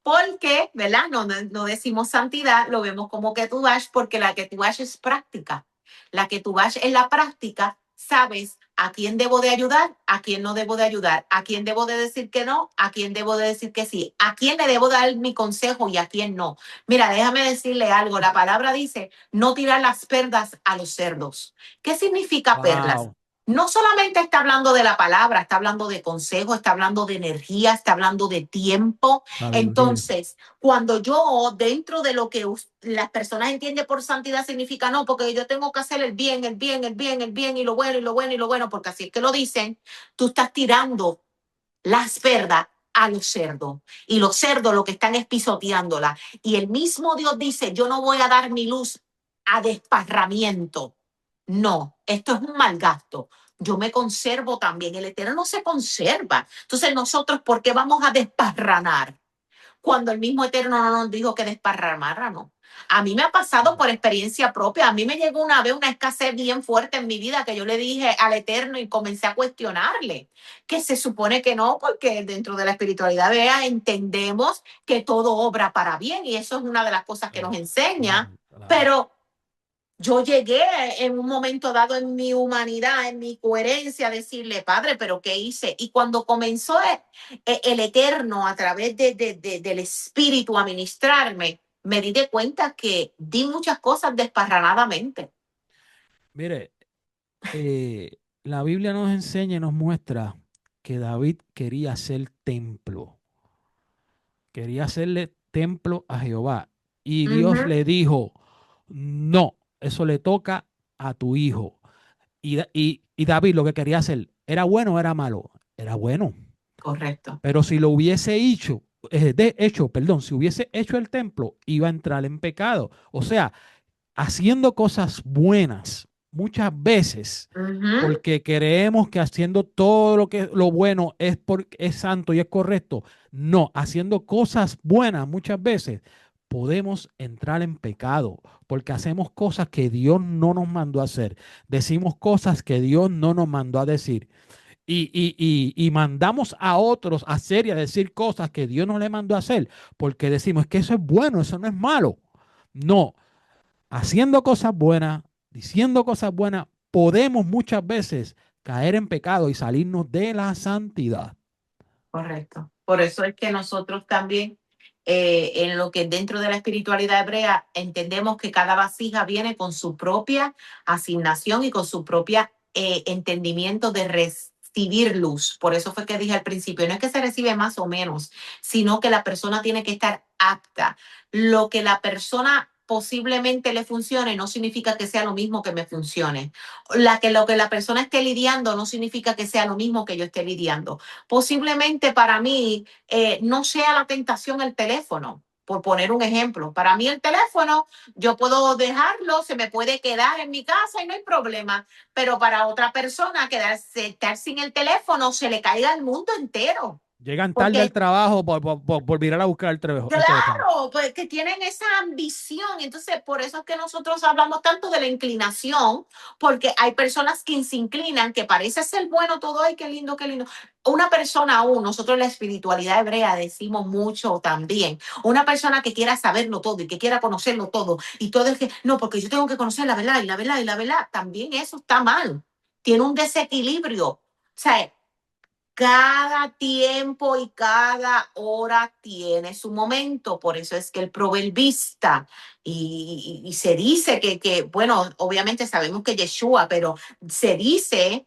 [SPEAKER 2] porque, ¿verdad? No decimos santidad, lo vemos como que tú vas, porque la que tú vas es práctica. La que tú vas en la práctica, sabes a quién debo de ayudar, a quién no debo de ayudar, a quién debo de decir que no, a quién debo de decir que sí, a quién le debo dar mi consejo y a quién no. Mira, déjame decirle algo. La palabra dice no tirar las perlas a los cerdos. ¿Qué significa perlas?
[SPEAKER 1] Wow,
[SPEAKER 2] No solamente está hablando de la palabra, está hablando de consejo, está hablando de energía, está hablando de tiempo.
[SPEAKER 1] sabiduría.
[SPEAKER 2] Entonces, cuando yo, dentro de lo que las personas entienden por santidad, significa no, porque yo tengo que hacer el bien, el bien, el bien, el bien, y lo bueno, y lo bueno, y lo bueno, porque así es que lo dicen, tú estás tirando las verdas a los cerdos. Y los cerdos lo que están es pisoteándola. Y el mismo Dios dice, yo no voy a dar mi luz a desparramiento. No, esto es un mal gasto. yo me conservo también. El Eterno se conserva. Entonces nosotros, ¿por qué vamos a desparranar? Cuando el mismo Eterno no nos dijo que desparramáramos. A mí me ha pasado por experiencia propia. A mí me llegó una vez una escasez bien fuerte en mi vida que yo le dije al Eterno y comencé a cuestionarle, que se supone que no, porque dentro de la espiritualidad vea entendemos que todo obra para bien y eso es una de las cosas que nos
[SPEAKER 1] Oh,
[SPEAKER 2] enseña,
[SPEAKER 1] claro, claro.
[SPEAKER 2] pero yo llegué en un momento dado en mi humanidad, en mi coherencia, a decirle, Padre, pero ¿qué hice? Y cuando comenzó el Eterno a través del Espíritu a ministrarme, me di de cuenta que di muchas cosas desparranadamente.
[SPEAKER 1] Mire, la Biblia nos enseña y nos muestra que David quería hacer templo, quería hacerle templo a Jehová. Y
[SPEAKER 2] Uh
[SPEAKER 1] Dios
[SPEAKER 2] -huh.
[SPEAKER 1] le dijo, no, eso le toca a tu hijo. Y David lo que quería hacer, ¿era bueno o era malo? Era bueno.
[SPEAKER 2] Correcto.
[SPEAKER 1] Pero si lo hubiese hecho, perdón, si hubiese hecho el templo, iba a entrar en pecado. O sea, haciendo cosas buenas muchas veces
[SPEAKER 2] Uh -huh.
[SPEAKER 1] porque creemos que haciendo todo lo bueno es santo y es correcto. No, haciendo cosas buenas muchas veces podemos entrar en pecado porque hacemos cosas que Dios no nos mandó a hacer. Decimos cosas que Dios no nos mandó a decir. Y mandamos a otros a hacer y a decir cosas que Dios no le mandó a hacer porque decimos que eso es bueno, eso no es malo. No, haciendo cosas buenas, diciendo cosas buenas, podemos muchas veces caer en pecado y salirnos de la santidad.
[SPEAKER 2] Correcto. Por eso es que nosotros también, en lo que dentro de la espiritualidad hebrea, entendemos que cada vasija viene con su propia asignación y con su propia entendimiento de recibir luz. Por eso fue que dije al principio, no es que se recibe más o menos, sino que la persona tiene que estar apta. Lo que la persona posiblemente le funcione no significa que sea lo mismo que me funcione. Lo que la persona esté lidiando no significa que sea lo mismo que yo esté lidiando. Posiblemente para mí no sea la tentación el teléfono, por poner un ejemplo. Para mí el teléfono, yo puedo dejarlo, se me puede quedar en mi casa y no hay problema, pero para otra persona quedarse, estar sin el teléfono, se le caiga el mundo entero.
[SPEAKER 1] Llegan tarde al
[SPEAKER 2] Porque
[SPEAKER 1] trabajo por mirar a buscar el teléfono.
[SPEAKER 2] claro, pues que tienen esa ambición. Entonces, por eso es que nosotros hablamos tanto de la inclinación, porque hay personas que se inclinan, que parece ser bueno todo, ay, qué lindo, qué lindo. Una persona aún, nosotros en la espiritualidad hebrea decimos mucho también, una persona que quiera saberlo todo y que quiera conocerlo todo, y todo es que, no, porque yo tengo que conocer la verdad y la verdad y la verdad, también eso está mal. Tiene un desequilibrio. O sea, cada tiempo y cada hora tiene su momento, por eso es que el proverbista, y se dice bueno, obviamente sabemos que Yeshua, pero se dice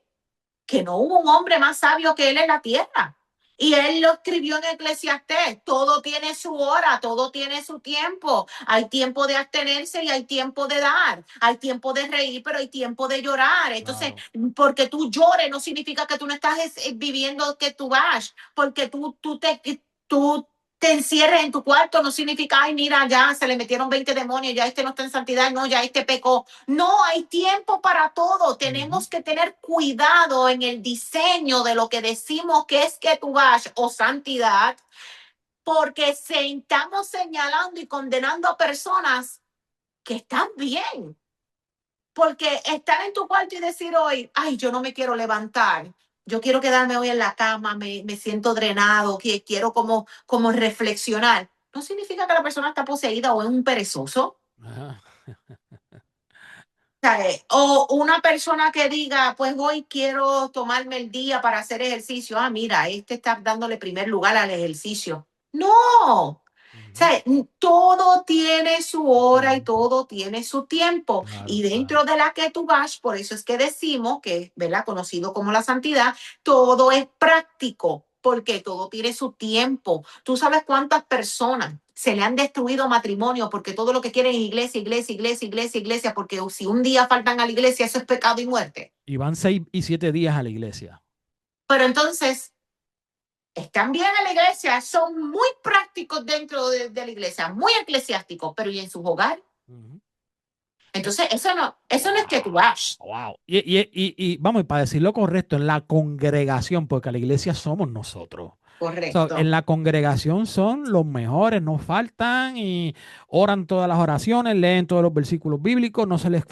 [SPEAKER 2] que no hubo un hombre más sabio que él en la tierra. Y él lo escribió en Eclesiastés, todo tiene su hora, todo tiene su tiempo. Hay tiempo de abstenerse y hay tiempo de dar. Hay tiempo de reír, pero hay tiempo de llorar. Entonces,
[SPEAKER 1] Claro.
[SPEAKER 2] porque tú llores no significa que tú no estás viviendo que tú vas, porque tú te encierres en tu cuarto no significa, ay, mira, ya se le metieron 20 demonios, ya este no está en santidad, no, ya este pecó. No, hay tiempo para todo.
[SPEAKER 1] Uh -huh.
[SPEAKER 2] Tenemos que tener cuidado en el diseño de lo que decimos que es que tú vas o santidad, porque estamos señalando y condenando a personas que están bien. Porque estar en tu cuarto y decir hoy, ay, yo no me quiero levantar, yo quiero quedarme hoy en la cama, me siento drenado, quiero como reflexionar, no significa que la persona está poseída o es un perezoso.
[SPEAKER 1] Ajá.
[SPEAKER 2] O una persona que diga, pues hoy quiero tomarme el día para hacer ejercicio. Ah, mira, este está dándole primer lugar al ejercicio. No, o
[SPEAKER 1] Uh -huh.
[SPEAKER 2] sea, todo tiene su hora y
[SPEAKER 1] Tiempo.
[SPEAKER 2] todo tiene su tiempo.
[SPEAKER 1] Claro,
[SPEAKER 2] Y
[SPEAKER 1] claro.
[SPEAKER 2] dentro de la que tú vas, por eso es que decimos que, ¿verdad? Conocido como la santidad, todo es práctico, porque todo tiene su tiempo. Tú sabes cuántas personas se le han destruido matrimonio porque todo lo que quieren es iglesia, iglesia, iglesia, iglesia, iglesia, porque si un día faltan a la iglesia, eso es pecado y muerte.
[SPEAKER 1] Y van 6 y 7 días a la iglesia.
[SPEAKER 2] Pero entonces, están bien en la iglesia, son muy prácticos dentro de la iglesia, muy eclesiásticos, pero ¿y en sus hogares?
[SPEAKER 1] Uh -huh.
[SPEAKER 2] Entonces, eso no es que tú vas.
[SPEAKER 1] Wow. Y vamos, y para decirlo correcto, en la congregación, porque la iglesia somos nosotros. So, en
[SPEAKER 2] Correcto.
[SPEAKER 1] la congregación son los mejores, no faltan y oran todas las oraciones, leen todos los versículos bíblicos, no se les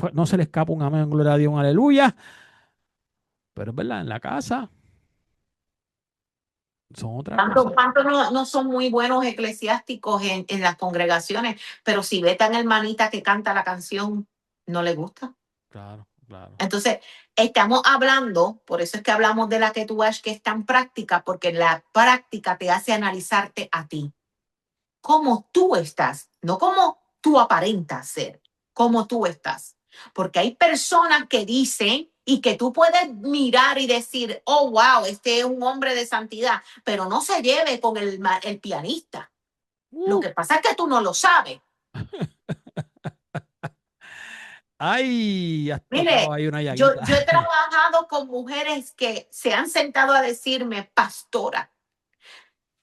[SPEAKER 1] escapa un amén, gloria a Dios, un aleluya. Pero es verdad, en la casa son otra
[SPEAKER 2] ¿Cuántos
[SPEAKER 1] cosa.
[SPEAKER 2] cuántos no son muy buenos eclesiásticos en las congregaciones? Pero si ve tan hermanita que canta la canción, no le gusta.
[SPEAKER 1] Claro, claro.
[SPEAKER 2] Entonces, estamos hablando, por eso es que hablamos de la que tú ves que es tan práctica, porque la práctica te hace analizarte a ti, cómo tú estás, no cómo tú aparentas ser, cómo tú estás. Porque hay personas que dicen y que tú puedes mirar y decir, oh, wow, este es un hombre de santidad, pero no se lleve con el pianista. Lo
[SPEAKER 1] Uh,
[SPEAKER 2] que pasa es que tú no lo sabes.
[SPEAKER 1] Ay, has tocado
[SPEAKER 2] Mire,
[SPEAKER 1] ahí una
[SPEAKER 2] yo,
[SPEAKER 1] llaguita.
[SPEAKER 2] yo he trabajado con mujeres que se han sentado a decirme, pastora,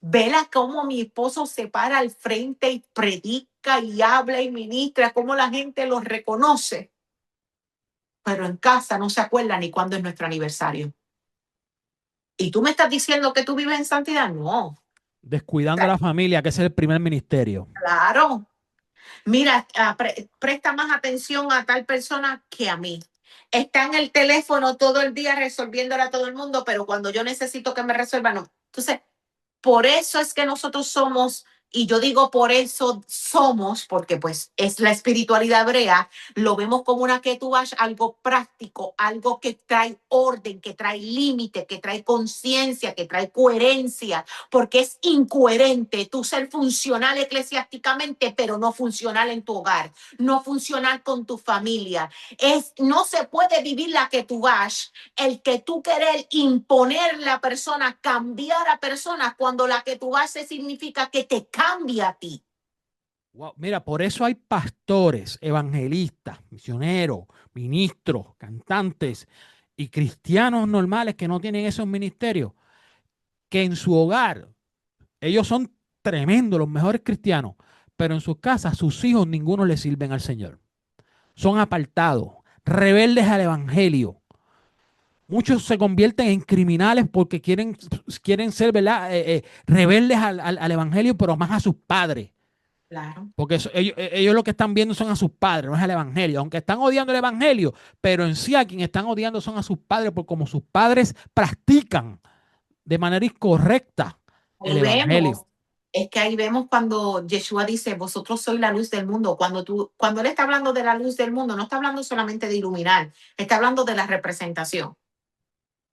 [SPEAKER 2] vela cómo mi esposo se para al frente y predica y habla y ministra, cómo la gente los reconoce, pero en casa no se acuerda ni cuándo es nuestro aniversario. ¿Y tú me estás diciendo que tú vives en santidad? No. O
[SPEAKER 1] Descuidando a
[SPEAKER 2] sea,
[SPEAKER 1] la familia, que ese es el primer ministerio.
[SPEAKER 2] claro. Mira, presta más atención a tal persona que a mí. Está en el teléfono todo el día resolviéndole a todo el mundo, pero cuando yo necesito que me resuelva, no. Entonces, por eso es que nosotros somos, y yo digo por eso somos, porque pues es la espiritualidad hebrea, lo vemos como una ketubash, algo práctico, algo que trae orden, que trae límite, que trae conciencia, que trae coherencia, porque es incoherente tú ser funcional eclesiásticamente, pero no funcional en tu hogar, no funcional con tu familia. No se puede vivir la ketubash, el que tú querer imponerle a persona, cambiar a personas, cuando la que tú haces significa que te cambia a ti.
[SPEAKER 1] Wow, mira, por eso hay pastores, evangelistas, misioneros, ministros, cantantes y cristianos normales que no tienen esos ministerios, que en su hogar ellos son tremendos, los mejores cristianos, pero en sus casas sus hijos ninguno le sirven al Señor. Son apartados, rebeldes al evangelio. Muchos se convierten en criminales porque quieren ser, ¿verdad? Rebeldes al evangelio, pero más a sus padres.
[SPEAKER 2] Claro.
[SPEAKER 1] Porque ellos lo que están viendo son a sus padres, no es el evangelio. Aunque están odiando el evangelio, pero en sí a quien están odiando son a sus padres, porque como sus padres practican de manera incorrecta el
[SPEAKER 2] Ahí
[SPEAKER 1] evangelio.
[SPEAKER 2] vemos, es que ahí vemos cuando Yeshua dice, vosotros sois la luz del mundo. Cuando él está hablando de la luz del mundo, no está hablando solamente de iluminar, está hablando de la representación.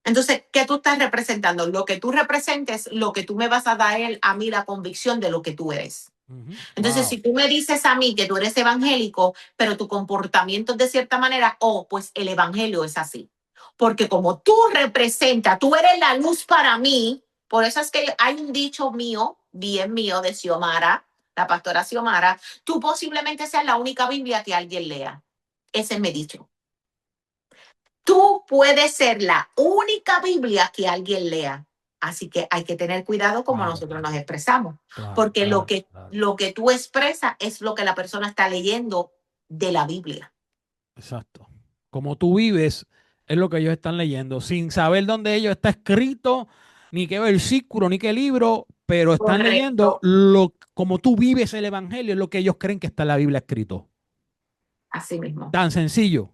[SPEAKER 2] Entonces, ¿qué tú estás representando? Lo que tú representes, lo que tú me vas a dar a mí la convicción de lo que tú eres. Entonces,
[SPEAKER 1] Wow.
[SPEAKER 2] si tú me dices a mí que tú eres evangélico, pero tu comportamiento es de cierta manera, oh, pues el evangelio es así. Porque como tú representas, tú eres la luz para mí, por eso es que hay un dicho mío, bien mío, de Xiomara, la pastora Xiomara, tú posiblemente seas la única Biblia que alguien lea. Ese es mi dicho. Tú puedes ser la única Biblia que alguien lea. Así que hay que tener cuidado como
[SPEAKER 1] Claro,
[SPEAKER 2] nosotros nos expresamos,
[SPEAKER 1] claro,
[SPEAKER 2] porque lo
[SPEAKER 1] claro,
[SPEAKER 2] que,
[SPEAKER 1] claro.
[SPEAKER 2] lo que tú expresas es lo que la persona está leyendo de la Biblia.
[SPEAKER 1] Exacto. Como tú vives, es lo que ellos están leyendo, sin saber dónde ellos está escrito, ni qué versículo, ni qué libro, pero están leyendo
[SPEAKER 2] Correcto.
[SPEAKER 1] como tú vives el evangelio, es lo que ellos creen que está en la Biblia escrito.
[SPEAKER 2] Así mismo.
[SPEAKER 1] Tan sencillo.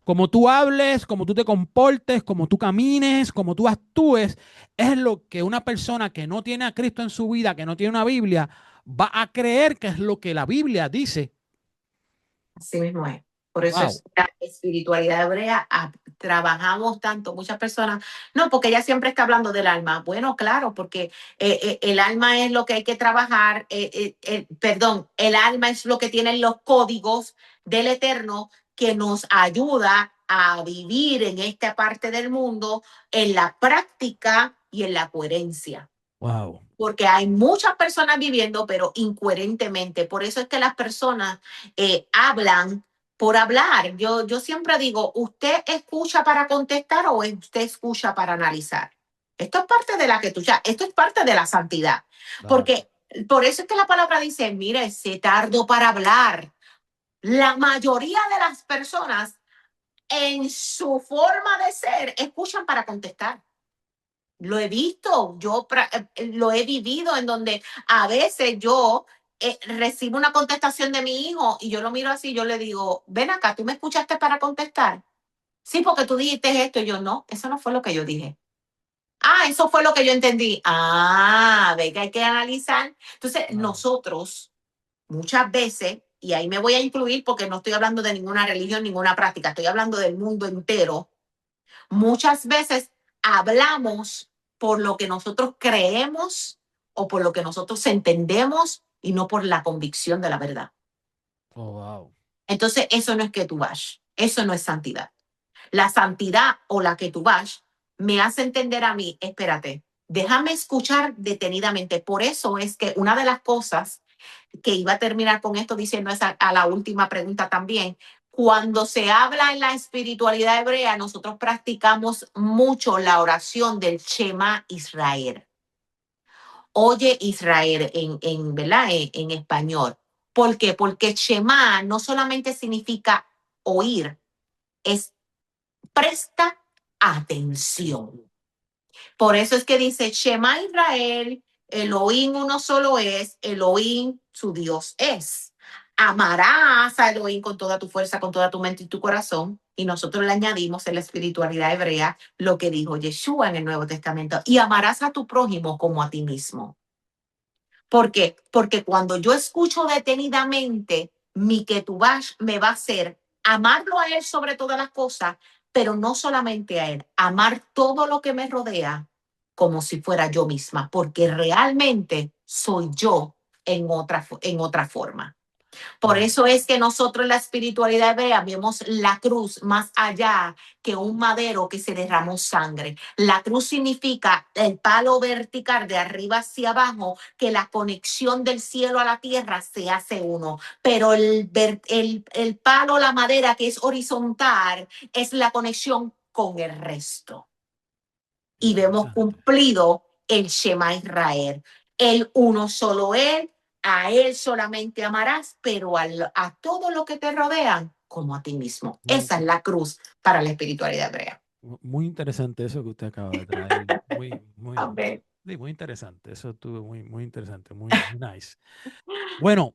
[SPEAKER 1] Como tú hables, como tú te comportes, como tú camines, como tú actúes, es lo que una persona que no tiene a Cristo en su vida, que no tiene una Biblia, va a creer que es lo que la Biblia dice.
[SPEAKER 2] Así mismo es. Por eso
[SPEAKER 1] Wow.
[SPEAKER 2] es la espiritualidad hebrea. Trabajamos tanto, muchas personas, no, porque ella siempre está hablando del alma. Bueno, claro, porque el alma es lo que hay que trabajar, perdón, el alma es lo que tienen los códigos del Eterno que nos ayuda a vivir en esta parte del mundo, en la práctica y en la coherencia,
[SPEAKER 1] Wow.
[SPEAKER 2] porque hay muchas personas viviendo, pero incoherentemente. Por eso es que las personas hablan por hablar. Yo siempre digo, ¿usted escucha para contestar o usted escucha para analizar? Esto es parte de la que tú ya, esto es parte de la santidad.
[SPEAKER 1] Claro.
[SPEAKER 2] Porque por eso es que la palabra dice, mire, se tardó para hablar. La mayoría de las personas en su forma de ser escuchan para contestar. Lo he visto, lo he vivido en donde a veces yo recibo una contestación de mi hijo y yo lo miro así, yo le digo, ven acá, ¿tú me escuchaste para contestar? Sí, porque tú dijiste esto y yo no, eso no fue lo que yo dije. Ah, eso fue lo que yo entendí. Ah, ve que hay que analizar. Entonces,
[SPEAKER 1] Wow.
[SPEAKER 2] nosotros muchas veces, y ahí me voy a incluir porque no estoy hablando de ninguna religión, ninguna práctica, estoy hablando del mundo entero. Muchas veces hablamos por lo que nosotros creemos o por lo que nosotros entendemos y no por la convicción de la verdad.
[SPEAKER 1] Oh, wow.
[SPEAKER 2] Entonces, eso no es que tú vas, eso no es santidad. La santidad o la que tú vas me hace entender a mí, espérate, déjame escuchar detenidamente. Por eso es que una de las cosas que iba a terminar con esto diciendo esa, a la última pregunta también. Cuando se habla en la espiritualidad hebrea, nosotros practicamos mucho la oración del Shema Israel. Oye Israel ¿verdad? En español. ¿Por qué? Porque Shema no solamente significa oír, es presta atención. Por eso es que dice Shema Israel, Elohim uno solo es, Elohim su Dios es. Amarás a Elohim con toda tu fuerza, con toda tu mente y tu corazón. Y nosotros le añadimos en la espiritualidad hebrea lo que dijo Yeshua en el Nuevo Testamento. Y amarás a tu prójimo como a ti mismo. ¿Por qué? Porque cuando yo escucho detenidamente, mi Ketubash me va a hacer amarlo a él sobre todas las cosas, pero no solamente a él, amar todo lo que me rodea como si fuera yo misma, porque realmente soy yo en otra forma. Por
[SPEAKER 1] Wow.
[SPEAKER 2] eso es que nosotros en la espiritualidad hebrea vemos la cruz más allá que un madero que se derramó sangre. La cruz significa el palo vertical de arriba hacia abajo, que la conexión del cielo a la tierra se hace uno. Pero el palo, la madera que es horizontal, es la conexión con el resto. Y vemos
[SPEAKER 1] Interesante.
[SPEAKER 2] cumplido el Shema Israel. El uno solo él, a él solamente amarás, pero a todo lo que te rodean como a ti mismo.
[SPEAKER 1] Muy,
[SPEAKER 2] Esa es la cruz para la espiritualidad hebrea.
[SPEAKER 1] muy interesante eso que usted acaba de traer.
[SPEAKER 2] Amén.
[SPEAKER 1] Sí, muy interesante. Eso estuvo muy interesante, muy nice. Bueno,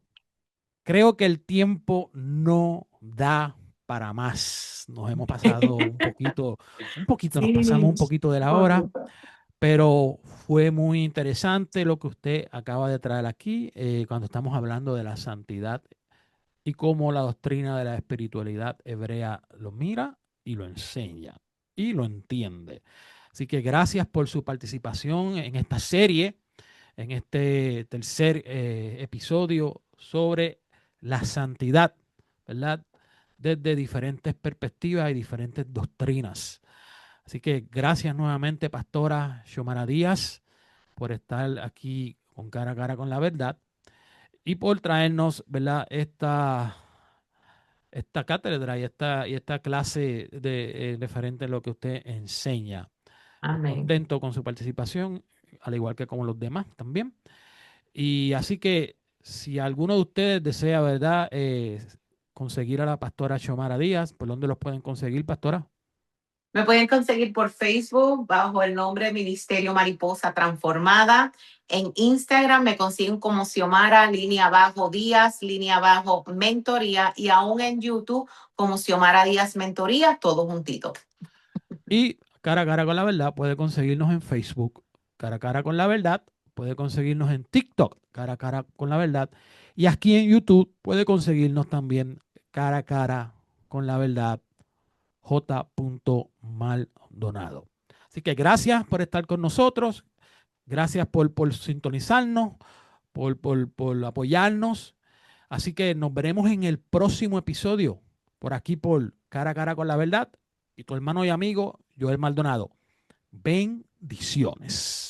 [SPEAKER 1] creo que el tiempo no da para más. Nos hemos pasado un poquito, nos pasamos
[SPEAKER 2] Sí,
[SPEAKER 1] un poquito de la hora,
[SPEAKER 2] bonito.
[SPEAKER 1] pero fue muy interesante lo que usted acaba de traer aquí cuando estamos hablando de la santidad y cómo la doctrina de la espiritualidad hebrea lo mira y lo enseña y lo entiende. Así que gracias por su participación en esta serie, en este tercer episodio sobre la santidad, ¿verdad? Desde diferentes perspectivas y diferentes doctrinas. Así que gracias nuevamente, Pastora Xiomara Díaz, por estar aquí con cara a cara con la verdad y por traernos, ¿verdad? Esta cátedra y esta clase de referente a lo que usted enseña.
[SPEAKER 2] Amén.
[SPEAKER 1] Contento con su participación, al igual que con los demás también. Y así que si alguno de ustedes desea, ¿verdad? Conseguir a la pastora Xiomara Díaz, ¿por dónde los pueden conseguir, pastora?
[SPEAKER 2] Me pueden conseguir por Facebook bajo el nombre Ministerio Mariposa Transformada. En Instagram me consiguen como Xiomara, línea abajo Díaz, línea abajo Mentoría. Y aún en YouTube como Xiomara Díaz Mentoría, todo juntito.
[SPEAKER 1] Y cara a cara con la verdad puede conseguirnos en Facebook, cara a cara con la verdad, puede conseguirnos en TikTok, cara a cara con la verdad. Y aquí en YouTube puede conseguirnos también cara a cara con la verdad, J. Maldonado. Así que gracias por estar con nosotros, gracias por sintonizarnos, por apoyarnos. Así que nos veremos en el próximo episodio, por aquí por cara a cara con la verdad. Y tu hermano y amigo, Joel Maldonado. Bendiciones.